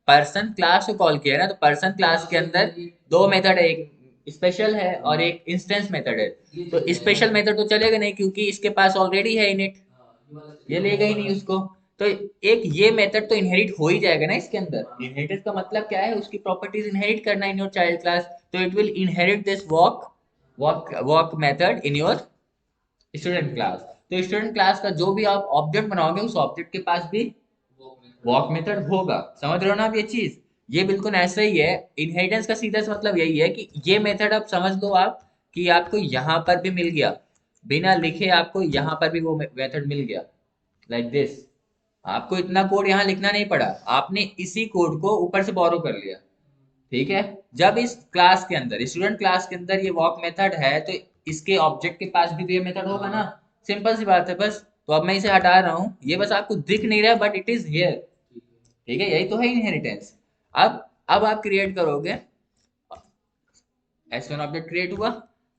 पर्सन क्लास को कॉल किया ना, तो पर्सन क्लास के अंदर दो मेथड है, एक स्पेशल है और एक इंस्टेंस मेथड है। तो स्पेशल मेथड तो चलेगा नहीं क्योंकि इसके पास ऑलरेडी है इनिट, ये लेगा ही नहीं उसको। तो एक ये मेथड तो इनहेरिट हो ही जाएगा ना इसके अंदर। इनहेरिटेंस का मतलब क्या है? उसकी प्रॉपर्टीज इनहेरिट करना इन योर चाइल्ड क्लास। तो it will inherit this walk walk walk method in your student class. तो स्टूडेंट क्लास का जो भी आप ऑब्जेक्ट बनाओगे उस ऑब्जेक्ट के पास भी वॉक मेथड होगा। समझ रहे हो ना आप ये चीज? ये बिल्कुल ऐसा ही है। इनहेरिटेंस का सीधा सा मतलब यही है कि ये मेथड आप समझ लो आप, कि आपको यहाँ पर भी मिल गया, बिना लिखे आपको यहाँ पर भी वो मेथड मिल गया, लाइक दिस। आपको इतना कोड यहाँ लिखना नहीं पड़ा, आपने इसी कोड को ऊपर से बोरो कर लिया। ठीक है। जब इस क्लास के अंदर, स्टूडेंट क्लास के अंदर ये वॉक मेथड है, तो इसके ऑब्जेक्ट के पास भी तो ये मेथड होगा ना। सिंपल सी बात है बस। तो अब मैं इसे हटा रहा हूँ, ये बस आपको दिख नहीं रहा बट इट इज हियर। ठीक है, यही तो है इनहेरिटेंस। अब आप क्रिएट करोगे, S1 ऑब्जेक्ट क्रिएट हुआ।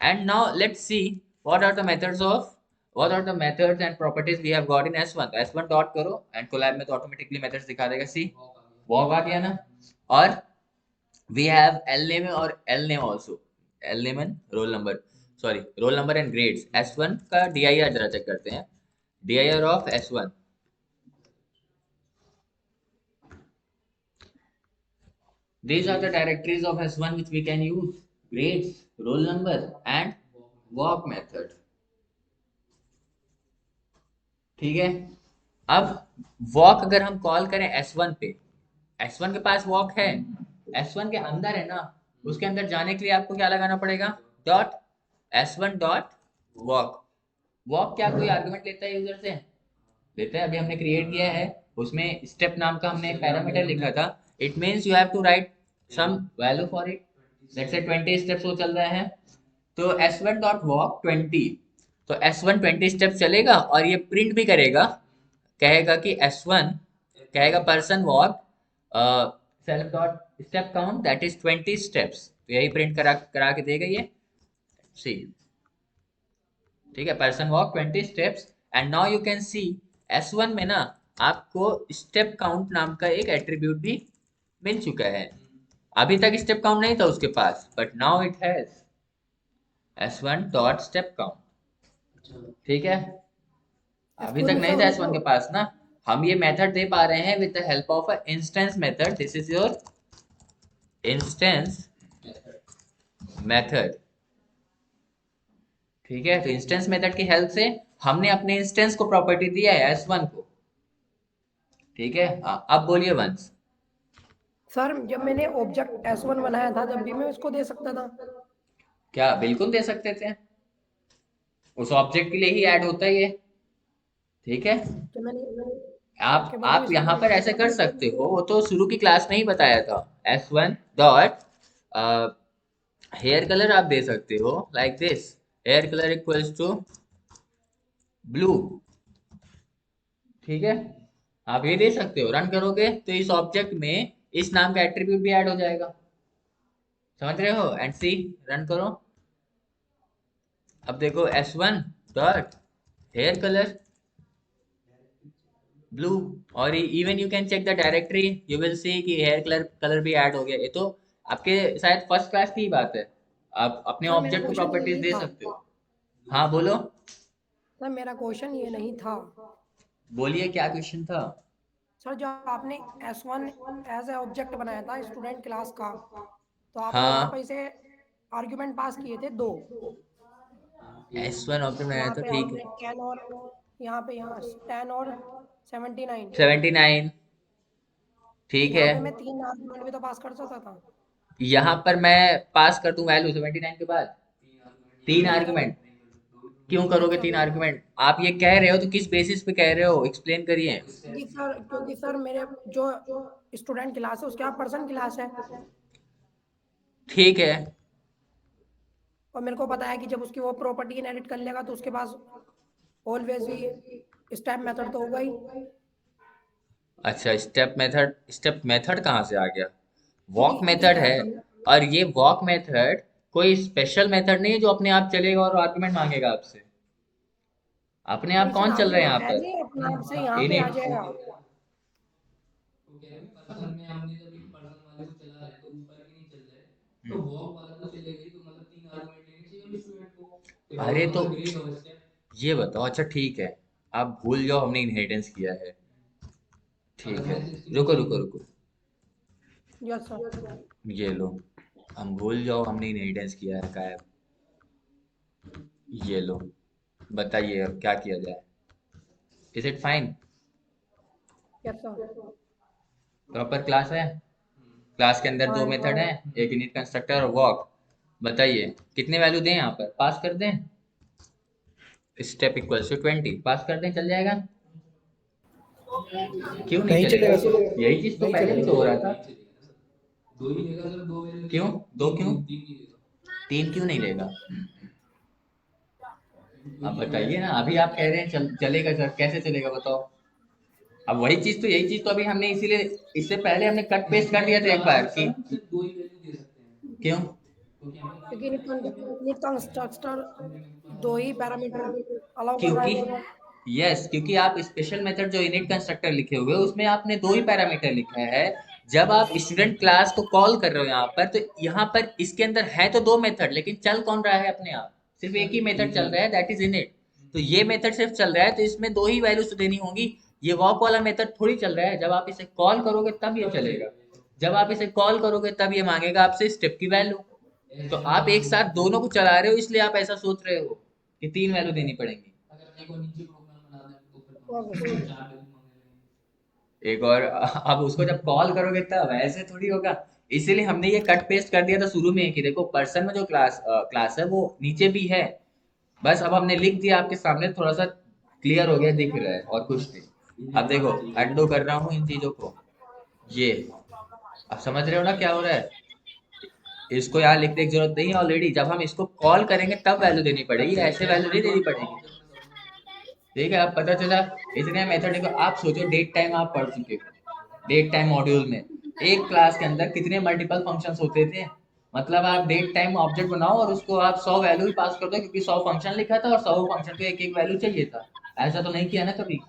And now let's see what are the methods of, what are the methods and properties we have got in S1। तो S1 डॉट करो एंड कोलैब में तो ऑटोमेटिकली मेथड्स दिखा देगा। सी वॉक आ गया ना। और we have L name और L name also, L name and roll number, sorry roll number and grades। S1 का dir जरा चेक करते हैं, dir of S1। These are the directories of S1 which we can use: grades, roll number and walk method। ठीक है। अब walk अगर हम call करें S1 पे, S1 के पास walk है, S1 के अंदर है ना, उसके अंदर जाने के लिए आपको क्या लगाना पड़ेगा? Dot S1 dot walk. Walk क्या कोई आर्गुमेंट लेता है यूजर से? लेता है। अभी हमने क्रिएट किया है, उसमें स्टेप नाम का हमने एक पैरामीटर लिखा था। It means you have to write some value for it. Let's say 20 steps वो चल रहे हैं, तो S1 डॉट वॉक 20। तो S1 20 स्टेप्स चलेगा और ये प्रिंट भी करेगा, कहेगा कि S1 कहेगा person walk self dot step count that is 20 steps. तो यही प्रिंट करा करा के देगा ये। सी, ठीक है, person walk 20 steps. And now you can see S1 में ना आपको स्टेप काउंट नाम का एक एट्रीब्यूट भी मिल चुका है। अभी तक स्टेप काउंट नहीं था उसके पास, but now it has S1 dot step count. ठीक है, अभी तक स्टूडेंट नहीं सर था S1 के उनको पास ना। हम ये मेथड दे पा रहे हैं with the help of a instance method. This is your instance method. ठीक है, तो इंस्टेंस मेथड की हेल्प से हमने अपने इंस्टेंस को प्रॉपर्टी दिया है S1 को। ठीक है, अब बोलिए वंस। सर जब मैंने ऑब्जेक्ट S1 बनाया था जब भी मैं इसको दे सकता था। क्या बिल्कुल दे सकते थे, उस ऑब्जेक्ट के लिए ही ऐड होता है ये। ठीक है, तो मैंने उसके बाद आप इसको यहाँ पर प्रिंट ऐसे किया कर था। सकते हो, वो तो शुरू की क्लास में ही बताया था। S1 डॉट हेयर कलर आप दे सकते हो like this, hair colour equals to blue. ठीक है, आप ये दे सकते हो। रन करोगे तो इस ऑब्जेक्ट में इस नाम का एट्रीब्यूट भी ऐड हो जाएगा। समझ रहे हो? एंड सी, रन करो। अब देखो S1 dot hair colour blue, और even you can check the directory, you will see कि हेयर कलर भी ऐड हो गया। ये तो आपके शायद फर्स्ट क्लास की ही बात है। आप अपने सर मेरा ऑब्जेक्ट को क्वेश्चन ये प्रॉपर्टीज नहीं दे था। सकते हो। हाँ बोलो, सर मेरा क्वेश्चन ये नहीं था। बोलिए क्या क्वेश्चन था? सर जो आपने S1 एज ए ऑब्जेक्ट बनाया था स्टूडेंट क्लास का, तो आपने वहां हाँ, पर इसे आर्गुमेंट पास किए थे दो। S1 ऑब्जेक्ट बनाया यहाँ तो पे ठीक आपने है। 10 और यहाँ 10 और 79। 79, ठीक है। यहाँ पे मैं 3 आर्गुमेंट भी तो पास कर सकता था। यहाँ पर मैं पास कर दूं वैल्यू 79 के बाद तीन नहीं करूँ। आर्गुमेंट? क्यों करोगे 3 आर्गुमेंट? आप ये कह रहे हो तो किस बेसिस पे कह रहे हो, एक्सप्लेन करिए। जी सर, क्योंकि सर मेरे जो स्टूडेंट क्लास है उसके यहाँ पर्सन क्लास है, ठीक है, और मेरे को पता है कि जब उसकी वो प्रॉपर्टी इनहेरिट कर लेगा तो उसके पास ऑलवेज ही स्टेप मेथड तो होगा ही। अच्छा स्टेप मेथड कहाँ से आ गया? वॉक क्योंकि मेथड है, हम और ये वॉक मेथड कोई स्पेशल मेथड नहीं है जो अपने आप चलेगा और आर्गुमेंट मांगेगा आपसे। अपने आप नहीं सर, कौन चल आपने रहा है यहाँ बताया पर? नहीं अपने आप से यहाँ पे आ इनिट। जाएगा। अरे तो ये बताओ, अच्छा ठीक है, आप भूल जाओ हमने इनहेरिटेंस किया है, ठीक है, रुको रुको रुको, यस सर। ये लो, हम भूल जाओ हमने इनहेरिटेंस किया है गायब, ये लो, बताइए अब क्या किया जाए? Is it fine? Yes sir. Proper class है, क्लास के अंदर दो हाँ मेथड हैं, एक इनिट कंस्ट्रक्टर और वॉक। बताइए कितने वैल्यू दें यहाँ पर, पास कर दें? स्टेप इक्वल्स टू 20, पास कर दें, चल जाएगा? क्यों नहीं नहीं चलेगा? चलेगा सर, यही चीज तो नहीं पहले भी चलेगा तो हो सर। रहा था। क्यों दो, क्यों तीन क्यों नहीं लेगा? आप बताइए ना, अभी आप कह रहे हैं चलेगा सर, कैसे चलेगा बताओ? अब वही चीज तो, यही चीज तो अभी हमने इसीलिए, इससे पहले हमने कट पेस्ट कर दिया था एक बार कि क्यों। क्योंकि नीट कंस्ट्रक्टर दो ही पैरामीटर अलाउ कर रहा क्योंकि है। यस, क्योंकि आप स्पेशल मेथड जो इनिट कंस्ट्रक्टर लिखे हुए हो उसमें आपने दो ही पैरामीटर लिखा है। जब आप स्टूडेंट क्लास को कॉल कर रहे हो यहाँ पर, तो यहाँ पर इसके अंदर है तो दो मेथड, लेकिन चल कौन रहा है अपने आप? सिर्फ एक ही मेथड चल रहा है, दैट इज इनिट। तो ये मेथड सिर्फ चल रहा है, तो इसमें दो ही वैल्यूज तो देनी होंगी। ये वॉक वाला मेथड थोड़ी चल रहा है, जब आप इसे कॉल करोगे तब ये चलेगा। जब आप इसे कॉल करोगे तब ये मांगेगा आपसे स्टेप की वैल्यू। तो आप एक साथ दोनों को चला रहे हो, इसलिए आप ऐसा सोच रहे हो कि तीन वैल्यू देनी पड़ेंगी। Okay sir. एक और अब उसको जब कॉल करोगे तब ऐसे थोड़ी होगा। इसीलिए हमने ये कट पेस्ट कर दिया था शुरू में कि देखो पर्सन में जो क्लास है वो नीचे भी है। बस अब हमने लिख दिया आपके सामने, थोड़ा सा क्लियर हो गया, दिख रहा है, और कुछ नहीं। अब देखो अंडू कर रहा हूँ इन चीजों को, ये अब समझ रहे हो ना क्या हो रहा है? इसको यहाँ लिखने की जरूरत नहीं है, ऑलरेडी जब हम इसको कॉल करेंगे तब वैल्यू देनी पड़ेगी, ऐसे वैल्यू नहीं देनी पड़ेगी। ठीक है, अब पता चला। इतने मेथड को आप सोचो, डेट टाइम आप पढ़ चुके हो, डेट टाइम मॉड्यूल में एक क्लास के अंदर कितने मल्टीपल फंक्शंस होते थे। मतलब आप डेट टाइम ऑब्जेक्ट बनाओ और उसको आप 100 वैल्यू ही पास कर दो, क्योंकि 100 फंक्शन लिखा था और 100 फंक्शन को एक एक वैल्यू चाहिए था। ऐसा तो नहीं किया ना कभी।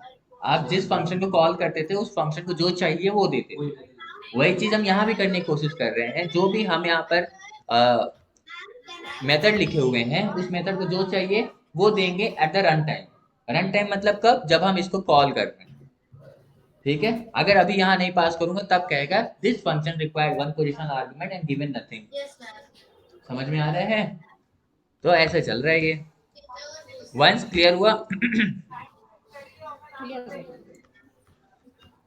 आप जिस फंक्शन को कॉल करते थे उस फंक्शन को जो चाहिए वो देते थे। वही चीज हम यहाँ भी करने की कोशिश कर रहे हैं। जो भी हम यहाँ पर मेथड लिखे हुए हैं, उस मेथड को जो चाहिए वो देंगे at the run time. Run time मतलब कब? जब हम इसको कॉल कर रहे हैं। ठीक है, अगर अभी यहाँ नहीं पास करूंगा तब कहेगा this function required one position argument and given nothing. समझ में आ रहा है? तो ऐसे चल रहा है ये। वंस क्लियर हुआ? Clear sir.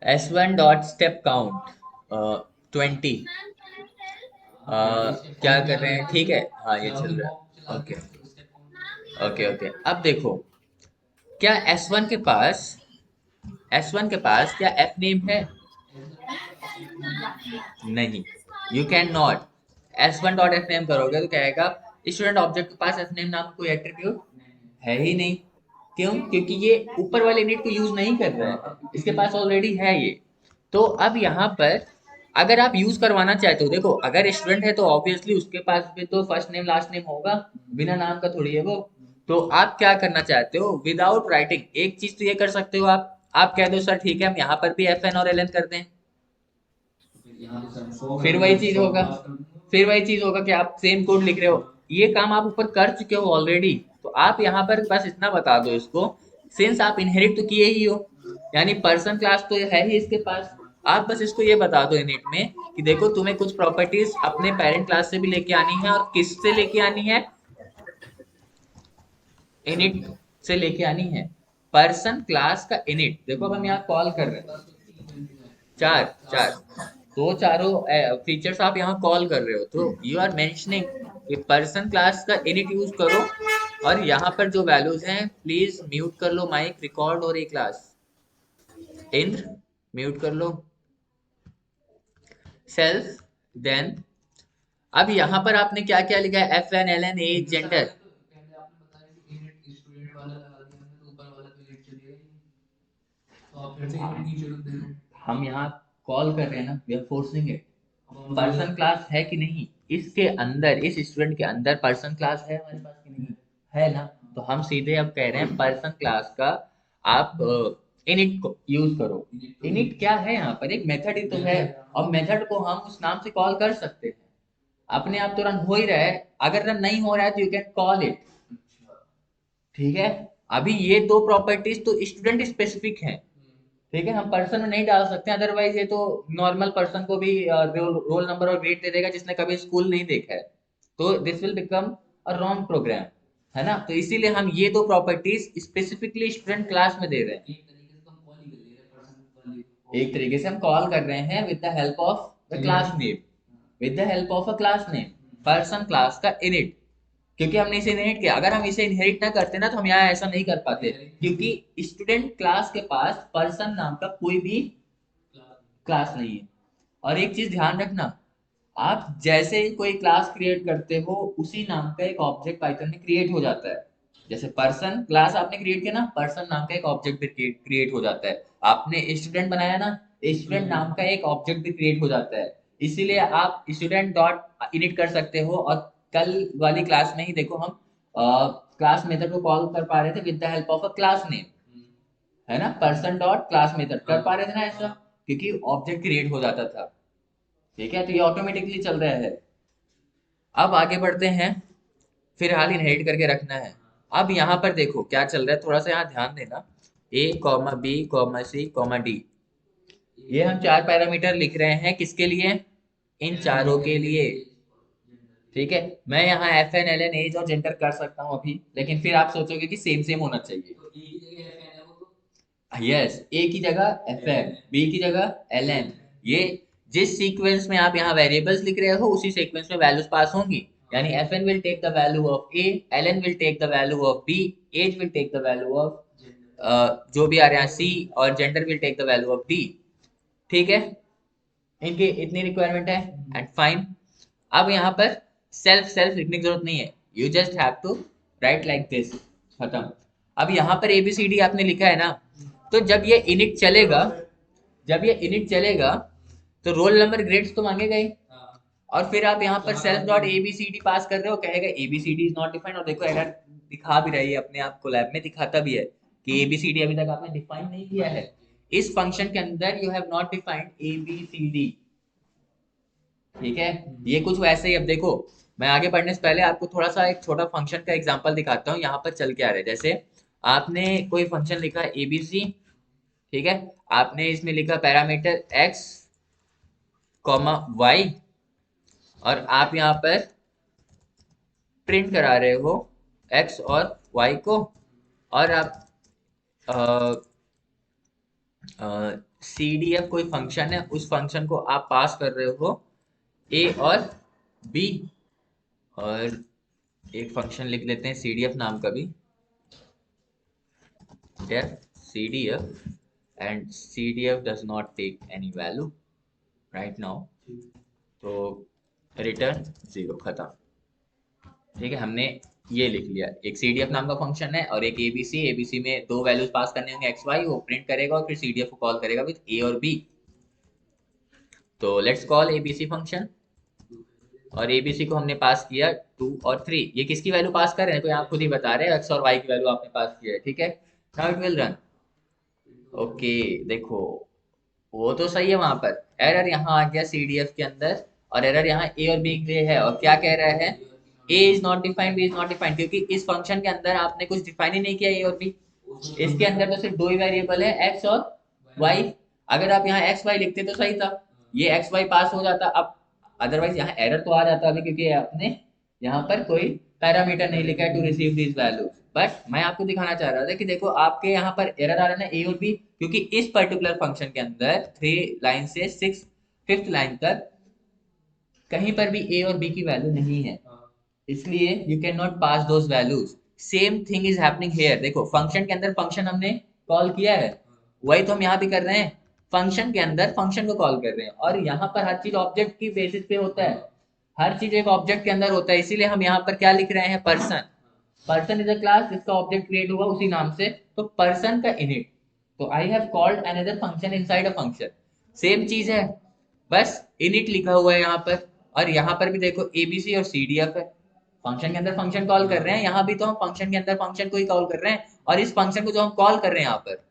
S1 dot step count 20। क्या कर रहे हैं? ठीक है, हाँ ये चल रहा है। ओके ओके ओके, अब देखो, क्या S1 के पास क्या एफ नेम है? नहीं, you can not. S1 dot F name करोगे तो कहेगा स्टूडेंट ऑब्जेक्ट के पास एफ नेम नाम का कोई एट्रीब्यूट है ही नहीं। क्यों? क्योंकि ये ऊपर वाले यूनिट को यूज नहीं कर रहा है, इसके पास ऑलरेडी है ये। तो अब यहाँ पर अगर आप यूज करवाना चाहते हो, देखो अगर स्टूडेंट है तो ऑब्वियसली उसके पास भी तो फर्स्ट नेम लास्ट नेम होगा, बिना नाम का थोड़ी है वो। तो आप क्या करना चाहते हो? विदाउट राइटिंग एक चीज तो ये कर सकते हो, आप कह दो सर ठीक है हम यहाँ पर भी एफ एन और एल एन कर दें। फिर वही चीज होगा, फिर वही चीज होगा कि आप सेम कोड लिख रहे हो। ये काम आप ऊपर कर चुके हो ऑलरेडी, तो आप यहाँ पर बस इतना बता दो इसको, सिंस आप इनहेरिट तो किए ही हो, यानी पर्सन क्लास तो है ही इसके पास, आप बस इसको ये बता दो इनिट में कि देखो तुम्हें कुछ प्रॉपर्टीज अपने पेरेंट क्लास से भी लेके आनी है, और किससे लेके आनी है? इनिट से लेके आनी है। पर्सन क्लास का इनिट, देखो अब हम यहाँ कॉल कर रहे हैं, चार चार दो चारों फीचर्स आप यहाँ कॉल कर रहे हो, तो यू आर मेंशनिंग कि पर्सन क्लास का इनिट यूज करो और यहाँ पर जो वैल्यूज हैं प्लीज म्यूट कर लो माइक, रिकॉर्ड और ए क्लास। इंद्र म्यूट कर लो। सेल्फ, देन अब यहाँ पर आपने क्या क्या लिखा है, F N L N age gender. हम यहाँ कॉल कर रहे हैं ना, we are forcing it. Person class है कि नहीं इसके अंदर, इस स्टूडेंट के अंदर पर्सन क्लास है हमारे पास कि नहीं है ना, तो हम सीधे अब कह रहे हैं पर्सन क्लास का आप इनिट को यूज करो। इनिट क्या है, यहाँ पर एक मेथड ही तो है, और मेथड को हम उस नाम से कॉल कर सकते हैं। अपने आप तो रन हो ही रहा है, अगर रन नहीं हो रहा है तो यू कैन कॉल इट। ठीक है, अभी ये दो प्रॉपर्टीज तो स्टूडेंट स्पेसिफिक हैं, ठीक है, हम पर्सन में नहीं डाल सकते, अदरवाइज ये तो नॉर्मल पर्सन को भी रोल नंबर और ग्रेड दे देगा जिसने कभी स्कूल नहीं देखा है, तो this will become a wrong program, है ना। तो इसीलिए हम ये दो प्रॉपर्टीज स्पेसिफिकली स्टूडेंट क्लास में दे रहे हैं। एक तरीके से हम कॉल कर रहे हैं with the help of the class name, with the help of a class name, person class का इनिट, क्योंकि हमने इसे इनहेरिट किया। अगर हम इसे इनहेरिट ना करते ना तो हम यहाँ ऐसा नहीं कर पाते, क्योंकि स्टूडेंट क्लास के पास पर्सन नाम का कोई भी क्लास नहीं है। और एक चीज ध्यान रखना, आप जैसे कोई क्लास क्रिएट करते हो उसी नाम का एक ऑब्जेक्ट पाइथन में क्रिएट हो जाता है। जैसे पर्सन क्लास आपने क्रिएट किया ना, पर्सन नाम का एक ऑब्जेक्ट भी क्रिएट हो जाता है। आपने स्टूडेंट बनाया ना, स्टूडेंट नाम का एक ऑब्जेक्ट भी क्रिएट हो जाता है। इसीलिए आप स्टूडेंट डॉट इनिट कर सकते हो, और कल वाली क्लास में ही देखो हम क्लास मेथड को कॉल कर पा रहे थे with the help of a class name, है ना, पर्सन डॉट क्लास मेथड कर पा रहे थे ना ऐसा, क्योंकि ऑब्जेक्ट क्रिएट हो जाता था। ठीक है, तो ये ऑटोमेटिकली चल रहा है। अब आगे बढ़ते हैं, फिलहाल इनहेरिट करके रखना है। अब यहाँ पर देखो क्या चल रहा है, थोड़ा सा यहाँ ध्यान देना। ए comma B comma C comma D, ये हम 4 पैरामीटर लिख रहे हैं किसके लिए, इन चारों के लिए। ठीक है, मैं यहाँ F N L N age और जेंडर कर सकता हूँ अभी, लेकिन फिर आप सोचोगे कि सेम सेम होना चाहिए। यस, ए की जगह एफ एन, बी की जगह एल एन। ये जिस सीक्वेंस में आप यहाँ वेरिएबल्स लिख रहे हो उसी सीक्वेंस में वैल्यूज पास होंगी, यानी F N will take the value of A, L N will take the value of B, age will take the value of जो भी आ रहा है सी, और gender will take the value of D. ठीक है, इनकी इतनी रिक्वायरमेंट है, एंड फाइन। अब यहाँ पर सेल्फ सेल्फ लिखने की जरूरत नहीं है, you just have to write like this, खत्म। अब यहाँ पर एबीसीडी आपने लिखा है ना, तो जब ये इनिट चलेगा, जब ये इनिट चलेगा तो रोल नंबर ग्रेड्स तो मांगेगा ही, और फिर आप यहाँ पर सेल्फ डॉट एबीसीडी पास कर रहे हो, कहेगा एबीसीडी इज नॉट डिफाइंड, और देखो एरर दिखा भी रही है अपने आप को, लैब में दिखाता भी है कि एबीसीडी अभी तक आपने डिफाइन नहीं किया है। इस फंक्शन के अंदर you have not defined ABCD. ठीक है, ये कुछ वैसे ही। अब देखो, मैं आगे बढ़ने से पहले आपको थोड़ा सा एक छोटा फंक्शन का एग्जांपल दिखाता हूँ यहाँ पर चल के आ रहा है। जैसे आपने कोई फंक्शन लिखा है एबीसी, ठीक है, आपने इसमें लिखा पैरामीटर x कॉमा y, और आप यहाँ पर प्रिंट करा रहे हो x और y को, और आप CDF कोई फंक्शन है, उस फंक्शन को आप पास कर रहे हो a और b, और एक फंक्शन लिख लेते हैं CDF नाम का भी, CDF, and CDF does not take any value right now, तो रिटर्न 0, खत्म। ठीक है, हमने ये लिख लिया, एक CDF नाम का फंक्शन है और एक ABC, ABC में 2 वैल्यूज पास करने होंगे x y, वो प्रिंट करेगा और फिर CDF को कॉल करेगा विद a और b। तो लेट्स कॉल ABC फंक्शन, और ABC को हमने पास किया 2 और 3। ये किसकी वैल्यू पास कर रहे हैं तो यहाँ खुद ही बता रहे हैं, x और y की वैल्यू आपने पास किया है। ठीक है, now it will run. Okay, देखो वो तो सही है, वहां पर एरर यहाँ आ गया CDF के अंदर, और एरर यहाँ a और b के लिए है, और क्या कह रहा है, a is not defined, b is not defined, क्योंकि इस फंक्शन के अंदर आपने कुछ डिफाइन ही नहीं किया a और b। इसके अंदर तो सिर्फ 2 ही वेरिएबल है, x और y। अगर आप यहाँ x y लिखते तो सही था, ये x y पास हो जाता। अब अदरवाइज यहाँ एरर तो आ जाता अभी, क्योंकि आपने यहाँ पर कोई पैरामीटर नहीं लिखा है to receive this value. But मैं आपको दिखाना चाह रहा था कि देखो आपके यहाँ पर एरर आ रहा है ना a और b, क्योंकि इस पर्टिकुलर फंक्शन के अंदर 3 लाइन से 5th लाइन तक कहीं पर भी a और b की वैल्यू नहीं है, इसलिए you can not pass those values. Same thing is happening here. देखो फंक्शन के अंदर फंक्शन हमने कॉल किया है, वही तो हम यहाँ भी कर रहे हैं, फंक्शन के अंदर फंक्शन को कॉल कर रहे हैं। और यहाँ पर हर चीज ऑब्जेक्ट की बेसिस पे होता है, हर चीज एक ऑब्जेक्ट के अंदर होता है, इसीलिए हम यहाँ पर क्या लिख रहे हैं, person. Person is a class जिसका ऑब्जेक्ट क्रिएट हुआ उसी नाम से, तो पर्सन का इनिट। तो I have called another function inside a function, same चीज है, बस इनिट लिखा हुआ है यहाँ पर। और यहाँ पर भी देखो एबीसी और सीडीएफ है, फंक्शन के अंदर फंक्शन कॉल कर रहे हैं, यहाँ भी तो हम फंक्शन के अंदर फंक्शन को ही कॉल कर रहे हैं। और इस फंक्शन को जो हम कॉल कर रहे हैं यहाँ पर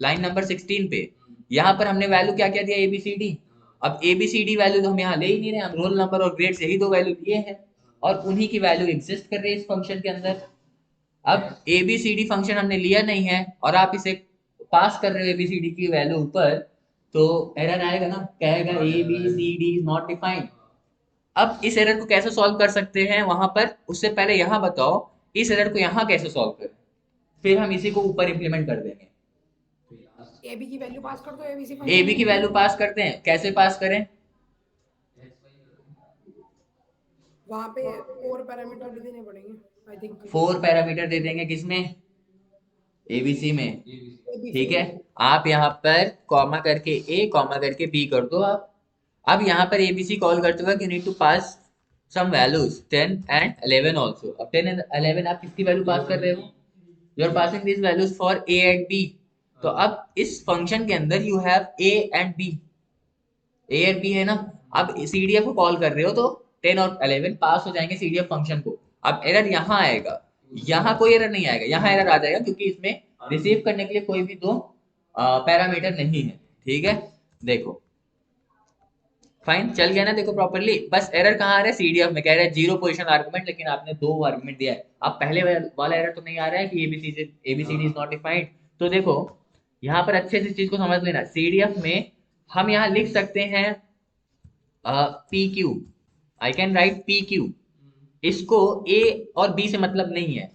लाइन नंबर 16 पे, यहाँ पर हमने वैल्यू क्या क्या दिया, एबीसीडी। अब एबीसीडी वैल्यू तो हम यहाँ ले ही नहीं रहे, हम रोल नंबर और ग्रेड से ही दो वैल्यू लिए हैं, और उन्हीं की वैल्यू एग्जिस्ट कर रही है इस फंक्शन के अंदर। अब एबीसीडी फंक्शन हमने लिया नहीं है और आप इसे पास कर रहे हो एबीसीडी की वैल्यू ऊपर, तो एरर आएगा ना, कहेगा एबीसीडी इज नॉट डिफाइंड। अब इस एरर को कैसे सॉल्व कर सकते हैं वहां पर, उससे पहले यहाँ बताओ इस एरर को यहाँ कैसे सॉल्व करें, फिर हम इसी को ऊपर इंप्लीमेंट कर देंगे। AB की वैल्यू पास कर दो, ABC AB की वैल्यू पास करते हैं, कैसे पास करें, वहाँ पे 4 पैरामीटर भी देने पड़ेंगे आई थिंक। 4 पैरामीटर दे देंगे किसमें, ABC में, ठीक है। आप यहाँ पर कॉमा करके A कॉमा करके B कर दो आप। अब यहाँ पर ABC कॉल करते वक्त you need to pass some values 10 and 11 also. अब 10 एंड 11 आप किसकी वैल्यू पास कर रहे हो, you are passing this values for A and B। तो अब इस फंक्शन के अंदर you have A and B, A and B है ना। अब CDF को कॉल कर रहे हो तो 10 और 11 पास हो जाएंगे CDF फंक्शन को। अब एरर यहाँ आएगा, यहाँ कोई एरर नहीं आएगा, यहाँ एरर आ जाएगा क्योंकि इसमें रिसीव करने के लिए कोई भी दो पैरामीटर नहीं है, ठीक है। देखो फाइन चल गया ना, देखो प्रॉपर्ली। बस एरर कहाँ आ रहा है, सीडीएफ में कह रहा है 0 पोजीशन आर्गुमेंट, लेकिन आपने 2 आर्गुमेंट दिया है। अब पहले वाला एरर तो नहीं आ रहा है कि एबीसीडी इज नॉट डिफाइंड। तो देखो यहाँ पर अच्छे से चीज को समझ लेना, सीडीएफ में हम यहाँ लिख सकते हैं P Q, I can write P Q. इसको ए और बी से मतलब नहीं है,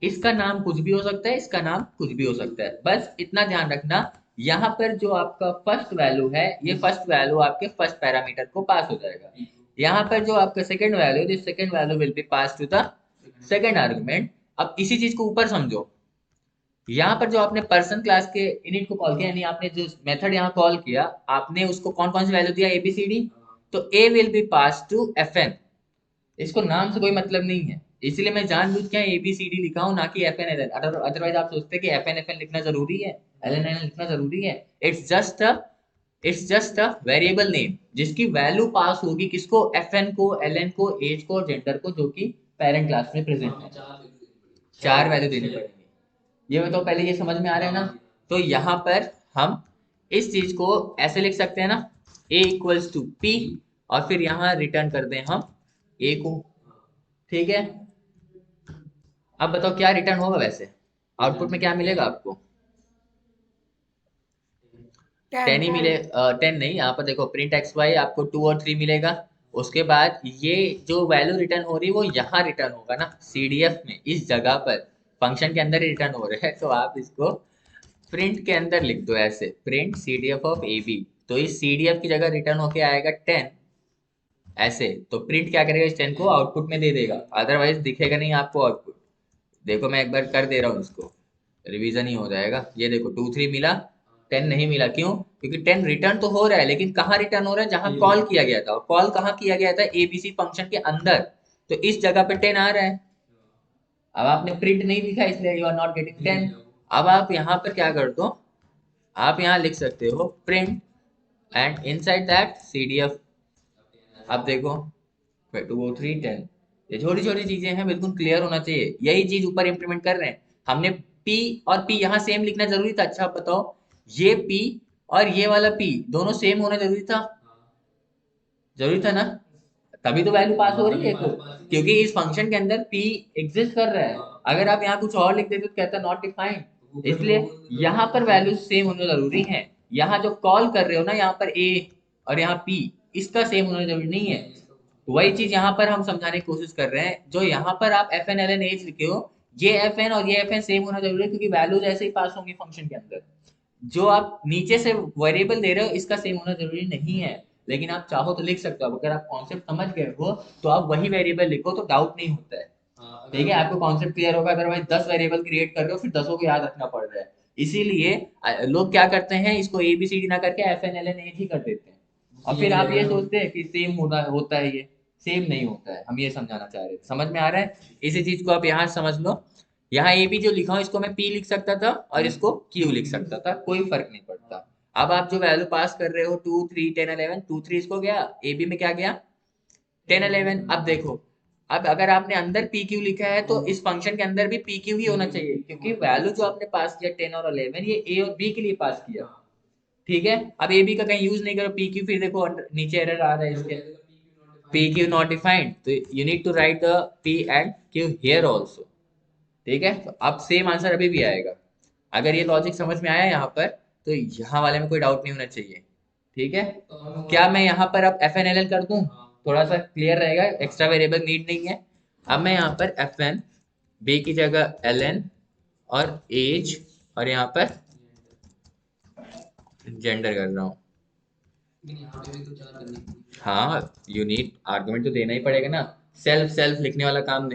इसका नाम कुछ भी हो सकता है, इसका नाम कुछ भी हो सकता है, बस इतना ध्यान रखना। यहाँ पर जो आपका फर्स्ट वैल्यू है, ये फर्स्ट वैल्यू आपके फर्स्ट पैरामीटर को पास हो जाएगा। यहाँ पर जो आपका second value, this second value will be pass to the second argument. अब इसी चीज को ऊपर समझो, यहाँ पर जो आपने पर्सन क्लास के इनिट को कॉल किया, यानी आपने जो मेथड यहाँ कॉल किया, आपने उसको कौन कौन सी वैल्यू दिया, एबीसीडी। तो ए विल बी पास टू एफएन, इसको नाम से कोई मतलब नहीं है, इसलिए मैं जानबूझ के एबीसीडी लिखा हूं, ना कि एफएन एलएन। अदरवाइज आप सोचते कि एफएन एफएन लिखना जरूरी है, एलएन एलएन लिखना जरूरी है। It's just a variable name जिसकी वैल्यू पास होगी किसको, एफएन को, एलएन को, एज को और जेंडर को, जो कि पेरेंट क्लास में प्रेजेंट है। 4 वैल्यू देनी पड़ेगी, ये बताओ पहले ये समझ में आ रहा है ना। तो यहाँ पर हम इस चीज को ऐसे लिख सकते हैं ना, a इक्वल्स टू p, और फिर यहाँ रिटर्न कर दें हम a को, ठीक है। अब बताओ क्या रिटर्न होगा, वैसे आउटपुट में क्या मिलेगा आपको, 10 ही मिले, 10 नहीं, यहाँ पर देखो प्रिंट xy आपको 2 और 3 मिलेगा। उसके बाद ये जो वैल्यू रिटर्न हो रही है वो यहाँ रिटर्न होगा ना, सीडीएफ में, इस जगह पर फंक्शन के अंदर रिटर्न हो रहा है। तो आप इसको प्रिंट के अंदर लिख दो ऐसे, print CDF of A B. तो इस सीडीएफ की जगह रिटर्न होके आएगा 10 ऐसे। तो प्रिंट क्या करेगा, इस 10 को आउटपुट में दे देगा, अदरवाइज दिखेगा नहीं आपको आउटपुट। देखो मैं एक बार कर दे रहा हूँ इसको, रिवीजन ही हो जाएगा। ये देखो 2 3 मिला, 10 नहीं मिला, क्यों, क्योंकि 10 रिटर्न तो हो रहा है, लेकिन कहाँ रिटर्न हो रहा है, जहां कॉल किया गया था। कॉल कहाँ किया गया था, एबीसी फंक्शन के अंदर, तो इस जगह पे 10 आ रहा है। अब आपने प्रिंट नहीं लिखा इसलिए यू आर नॉट गेटिंग 10। अब आप यहाँ पर क्या कर दो, आप यहाँ लिख सकते हो print and inside that CDF. अब देखो 2 3 10, ये छोटी छोटी चीजें हैं, बिल्कुल क्लियर होना चाहिए। यही चीज ऊपर इंप्लीमेंट कर रहे हैं हमने। P और P यहाँ सेम लिखना जरूरी था, अच्छा बताओ, ये P और ये वाला P दोनों सेम होना जरूरी था, जरूरी था ना, तभी तो वैल्यू पास हो रही है। क्योंकि इस फंक्शन के अंदर P एग्जिस्ट कर रहा है। अगर आप यहाँ कुछ और लिख देते तो कहता नॉट डिफाइंड, इसलिए यहाँ पर वैल्यू सेम होना जरूरी है। यहाँ जो कॉल कर रहे हो ना, यहाँ पर A और यहाँ P, इसका सेम होना जरूरी नहीं है। वही चीज यहाँ पर हम समझाने की कोशिश कर रहे हैं। जो यहाँ पर आप FN LN एज लिखे हो, ये FN और ये FN सेम होना जरूरी है, क्योंकि वैल्यूज ऐसे ही पास होंगी फंक्शन के अंदर। जो आप नीचे से वेरिएबल दे रहे हो, इसका सेम होना जरूरी नहीं है, लेकिन आप चाहो तो लिख सकते हो। अगर आप कॉन्सेप्ट समझ गए हो तो आप वही वेरिएबल लिखो, तो डाउट नहीं होता है। ठीक है, आपको कॉन्सेप्ट क्लियर होगा। अदरवाइज 10 वेरिएबल क्रिएट कर रहे हो फिर 10 को याद रखना पड़ रहा है। इसीलिए लोग क्या करते हैं, इसको ABCD ना करके FNLNH ही कर देते हैं, और फिर आप ये सोचते हैं कि सेम होता है। ये सेम नहीं होता है, हम ये समझाना चाह रहे थे। समझ में आ रहा है? इसी चीज को आप यहाँ समझ लो। यहाँ AB जो लिखा हूँ इसको मैं P लिख सकता था और इसको Q लिख सकता था, कोई फर्क नहीं पड़ता। अब आप जो वैल्यू पास कर रहे हो 2 3 10 11, 2 3 इसको गया, AB में क्या गया 10 11। अब देखो, अब अगर आपने अंदर PQ लिखा है तो इस फंक्शन के अंदर भी PQ ही होना चाहिए, क्योंकि वैल्यू जो आपने पास किया 10 और 11 ये A और B के लिए पास किया। ठीक है, अब AB का कहीं यूज नहीं करो, PQ, फिर देखो नीचे एरर आ रहा है इसके, PQ नॉट डिफाइंड, तो you need to write the P and Q here also. ठीक है, तो अब सेम आंसर अभी भी आएगा। अगर ये लॉजिक समझ में आया यहाँ पर, तो यहाँ वाले में कोई डाउट नहीं होना चाहिए। ठीक है, क्या मैं यहाँ पर अब FNLL कर दूं, थोड़ा सा क्लियर रहेगा, एक्स्ट्रा वेरिएबल नीड नहीं है। अब मैं यहाँ पर FN, B की जगह LN और एज, और यहाँ पर जेंडर कर रहा हूँ। हाँ, यूनिट आर्गुमेंट तो देना ही पड़ेगा ना, सेल्फ सेल्फ लिखने वाला काम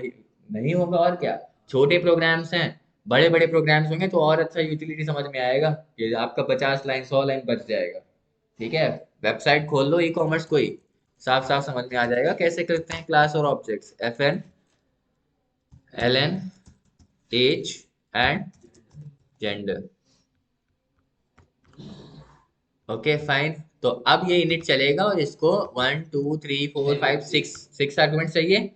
नहीं होगा और क्या। छोटे प्रोग्राम्स हैं, बड़े बड़े प्रोग्राम्स होंगे तो और अच्छा यूटिलिटी समझ में आएगा, कि आपका 50 लाइन 100 लाइन बच जाएगा। ठीक है, वेबसाइट खोल लो ई-कॉमर्स कोई, साफ साफ समझ में आ जाएगा कैसे करते हैं क्लास और objects. FN LN age and gender. Okay fine, तो अब ये इनिट चलेगा और इसको 1 2 3 4 5 6 आर्गुमेंट चाहिए।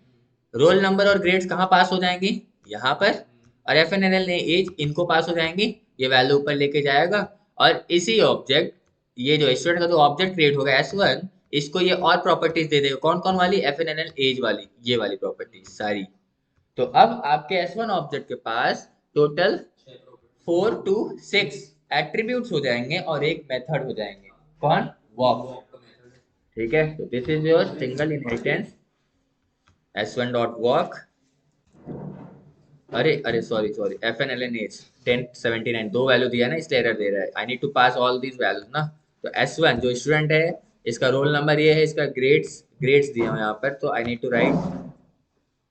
रोल नंबर और ग्रेड्स कहाँ पास हो जाएंगी, यहाँ पर, और FNLL ने एज, इनको पास हो जाएंगी। ये वैल्यू ऊपर लेके जाएगा, और इसी ऑब्जेक्ट, ये जो स्टूडेंट का जो ऑब्जेक्ट क्रिएट होगा S1, इसको ये और प्रॉपर्टीज दे देगा। कौन कौन वाली, FNLL एज वाली, ये वाली प्रॉपर्टीज सारी। तो अब आपके S1 ऑब्जेक्ट के पास टोटल 4 to 6 एट्रीब्यूट्स हो जाएंगे और एक मेथड हो जाएंगे। कौन, वॉक। ठीक है, तो this is your single inheritance S1 dot walk. अरे सॉरी FNLNH 1079 दो वैल्यू दिया ना, इसलिए एरर दे रहा है। I need to pass all these values ना। तो S1 जो स्टूडेंट है, इसका रोल नंबर ये है, इसका ग्रेड्स दिए हुए यहाँ पर, तो I need to write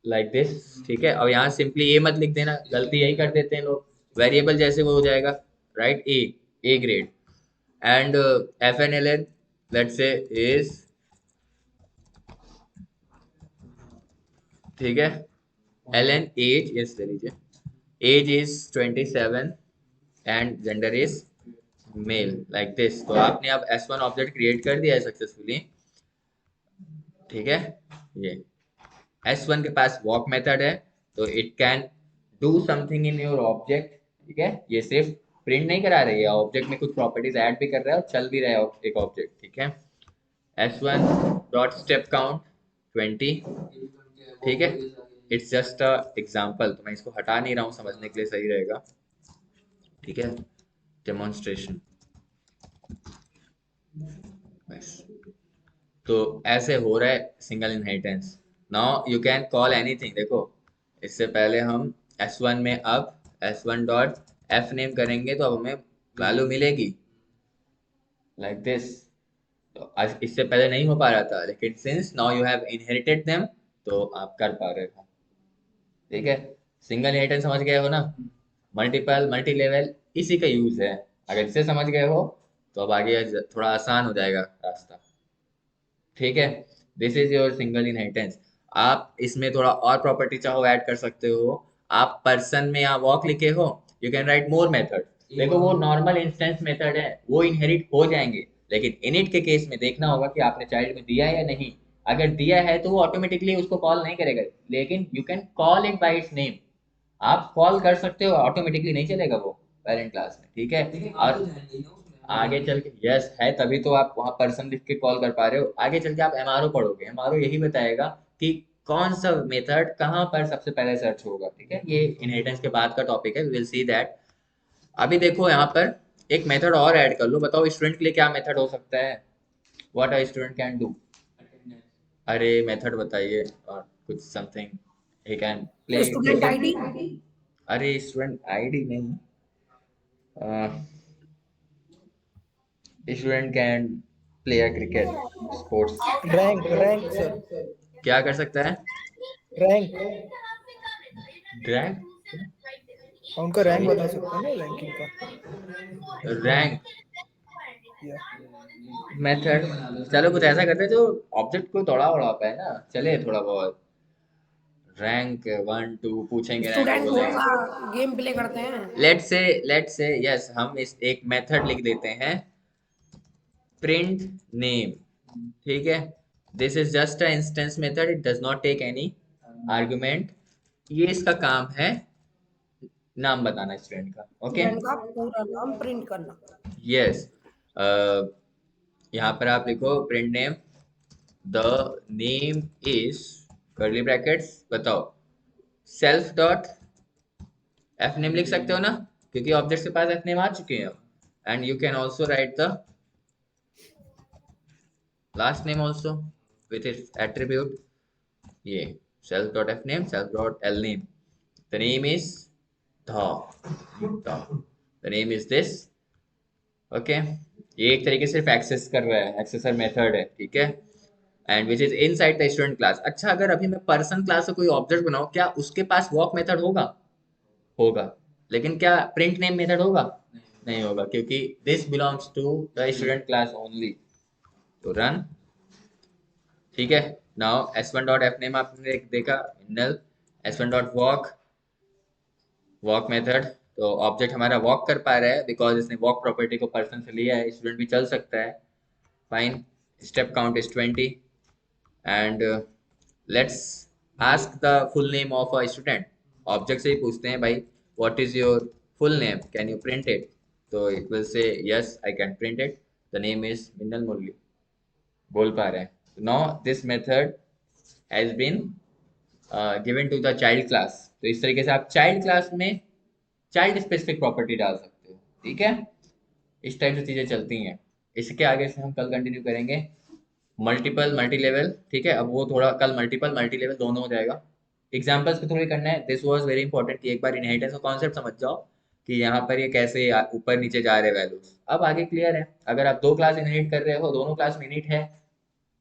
like this. ठीक है, और यहाँ सिंपली ए मत लिख देना, गलती यही कर देते हैं लोग, वेरिएबल जैसे वो हो जाएगा, right, A grade. And FNLN let's say is, ठीक है, LN एज, यस ले लीजिए, age is 27 and gender is male, like this. तो आपने अब S1 ऑब्जेक्ट क्रिएट कर दिया है सक्सेसफुली। ठीक है, ये S1 के पास वॉक मेथड है, तो it can do something in your object. ठीक है, ये सिर्फ प्रिंट नहीं करा रही है, ऑब्जेक्ट में कुछ प्रॉपर्टीज ऐड भी कर रहा है और चल भी रहा है एक ऑब्जेक्ट। ठीक है, S1 डॉट स्टेप काउंट 20। ठीक है, इट्स जस्ट अ एग्जांपल, तो मैं इसको हटा नहीं रहा हूँ, समझने के लिए सही रहेगा। ठीक है, डेमोन्स्ट्रेशन बस। तो ऐसे हो रहा है single inheritance. Now you can call anything. देखो, इससे पहले हम S1 में अब S1 डॉट F नेम करेंगे तो अब हमें वैल्यू मिलेगी लाइक दिस। तो इससे पहले नहीं हो पा रहा था, लेकिन since now you have inherited them, तो आप कर पा रहे हो। ठीक है, सिंगल इनहेरिटेंस समझ गए हो ना, मल्टीपल मल्टी लेवल इसी का यूज है। अगर इसे समझ गए हो तो अब आगे थोड़ा आसान हो जाएगा रास्ता। ठीक है, this is your single inheritance. आप इसमें थोड़ा और प्रॉपर्टी चाहो ऐड कर सकते हो। आप पर्सन में यहाँ वॉक लिखे हो, you can write more method. देखो, वो नॉर्मल इंस्टेंस मेथड है, वो इनहेरिट हो जाएंगे, लेकिन इनिट के केस में देखना होगा कि आपने चाइल्ड में दिया है या नहीं। अगर दिया है तो वो ऑटोमेटिकली उसको कॉल नहीं करेगा, लेकिन you can call it by it's name. आप कॉल कर सकते हो, ऑटोमेटिकली नहीं चलेगा वो पेरेंट क्लास में। ठीक है, और आगे चल के, यस है, तभी तो आप वहाँ पर्सन लिख के कॉल कर पा रहे हो। आगे चल के आप MRO पढ़ोगे, MRO यही बताएगा कि कौन सा मेथड कहाँ पर सबसे पहले सर्च होगा। ठीक है, ये इनहेरिटेंस के बाद का टॉपिक है, वी विल सी दैट। अभी देखो यहाँ पर एक मेथड और ऐड कर लो। बताओ स्टूडेंट के लिए क्या मेथड हो सकता है, what a student can do. अरे मेथड बताइए, और कुछ something he can play. Student ID, अरे स्टूडेंट आईडी नहीं, student can play a cricket sports. Rank sir, क्या कर सकता है, रैंक ड्रैग उनका रैंक बता सकते हैं ना, रैंकिंग का रैंक या मेथड। चलो कुछ ऐसा करते हैं जो ऑब्जेक्ट को दौड़ा उड़ा पाए ना, चले थोड़ा बहुत। रैंक 1 2 पूछेंगे, रैंक स्टूडेंट कौन बोलेंगे। सा गेम प्ले करते हैं? लेट्स से यस, हम इस एक मेथड लिख देते हैं प्रिंट नेम, ठीक है। This is just a instance method, it does not take any argument. ये इसका काम है नाम बताना स्टूडेंट का, ओके। स्टूडेंट का पूरा नाम प्रिंट करना। यस, यहाँ पर आप लिखो print name, the name is curly brackets, बताओ सेल्फ डॉट एफ नेम लिख सकते हो ना, क्योंकि ऑब्जेक्ट के पास एफ नेम आ चुके हैं। And you can also right the last name also with its attribute. ये self dot f name, self dot l name, the name is the name is this, okay। ये एक तरीके से सिर्फ access कर रहा है, एक्सेसर मेथड है, ठीक है। And which is inside the student class. अच्छा, अगर अभी मैं पर्सन क्लास से कोई ऑब्जेक्ट बनाऊं, क्या उसके पास वॉक मेथड होगा? होगा, लेकिन क्या प्रिंट नेम मेथड होगा? नहीं होगा, क्योंकि this belongs to the student class only. तो रन, ठीक है। Now s1 dot F name आपने देखा, null s1 dot walk, walk method. तो ऑब्जेक्ट हमारा वॉक कर पा रहा है बिकॉज इसने वॉक प्रॉपर्टी को पर्सन से लिया है, स्टूडेंट भी चल सकता है, fine. Step count is 20 and let's ask the full name of a student. Object से ही पूछते हैं भाई what is your full name, can you print it? तो it will say yes I can print it, the name is Minnal Murali, बोल पा रहे हैं। Now this method has been given to the child class. तो इस तरीके से आप चाइल्ड क्लास में चाइल्ड स्पेसिफिक प्रॉपर्टी डाल सकते हो, ठीक है। इस टाइप से चीजें चलती हैं। इसके आगे से हम कल कंटिन्यू करेंगे मल्टीपल मल्टी लेवल, ठीक है। अब वो थोड़ा कल मल्टीपल मल्टी लेवल दोनों हो जाएगा, एग्जांपल्स के थ्रू ही करना है। दिस वाज वेरी इंपॉर्टेंट कि एक बार इनहेरिटेंस का कॉन्सेप्ट समझ जाओ कि यहाँ पर ये कैसे ऊपर नीचे जा रहे वैल्यूज। अब आगे क्लियर है। अगर आप 2 क्लास इनहेरिट कर रहे हो, दोनों क्लास में इनिट है,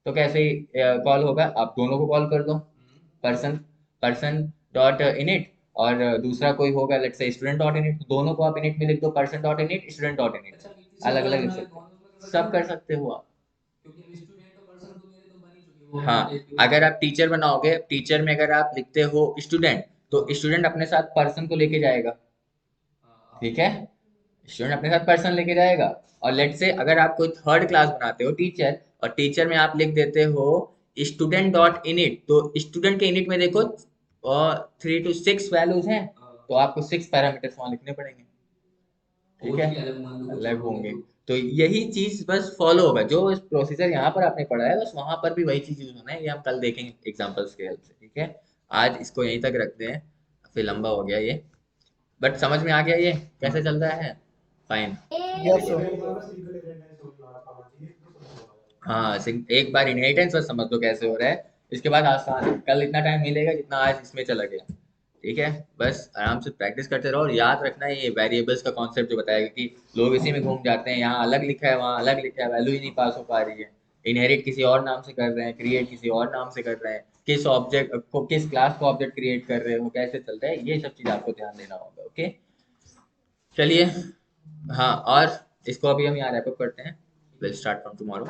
तो कैसे कॉल होगा? आप दोनों को कॉल कर दो, पर्सन पर्सन डॉट इनिट, और दूसरा कोई होगा let's say student dot init, दोनों को आप इनिट में लिख दो, person dot init, student dot init, अलग अलग लिख सकते हो, सब कर सकते हो आप। हाँ, अगर आप टीचर बनाओगे, टीचर में अगर आप लिखते हो स्टूडेंट, तो स्टूडेंट अपने साथ पर्सन को लेके जाएगा, ठीक है। स्टूडेंट अपने साथ पर्सन लेके जाएगा। और लेट से अगर आप कोई थर्ड क्लास बनाते हो टीचर, और टीचर में आप लिख देते हो स्टूडेंट डॉट इनिट, तो स्टूडेंट के इनिट में देखो 3 to 6 वैल्यूज हैं, तो आपको 6 पैरामीटर्स वहां लिखने पड़ेंगे, ठीक है, अलग होंगे। तो यही चीज बस फॉलो होगा, जो इस प्रोसीजर यहाँ पर आपने पढ़ा है बस वहां पर भी वही चीज यूज होना है। ये हम कल देखेंगे एग्जांपल्स के हेल्प से, ठीक है। आज इसको यहीं तक रखते हैं, फिर लंबा हो गया ये, बट समझ में आ गया ये कैसे चल रहा है, फाइन। Yes sir. हाँ, एक बार इनहेरिटेंस बस समझ लो कैसे हो रहा है, इसके बाद आसान है। कल इतना टाइम मिलेगा जितना आज इसमें चला गया, ठीक है। बस आराम से प्रैक्टिस करते रहो, और याद रखना ये वेरिएबल्स का कॉन्सेप्ट जो बताया, क्योंकि लोग इसी में घूम जाते हैं, यहाँ अलग लिखा है वहाँ अलग लिखा है, वैल्यू ही नहीं पास हो पा रही है। इनहेरिट किसी और नाम से कर रहे हैं, क्रिएट किसी और नाम से कर रहे हैं, किस ऑब्जेक्ट को, किस क्लास को ऑब्जेक्ट क्रिएट कर रहे हो, कैसे चल रहा है, ये सब चीज आपको ध्यान देना होगा, ओके। चलिए, हाँ, और इसको अभी हम यहाँ रैप अप करते हैं, विल स्टार्ट फ्रॉम टुमारो।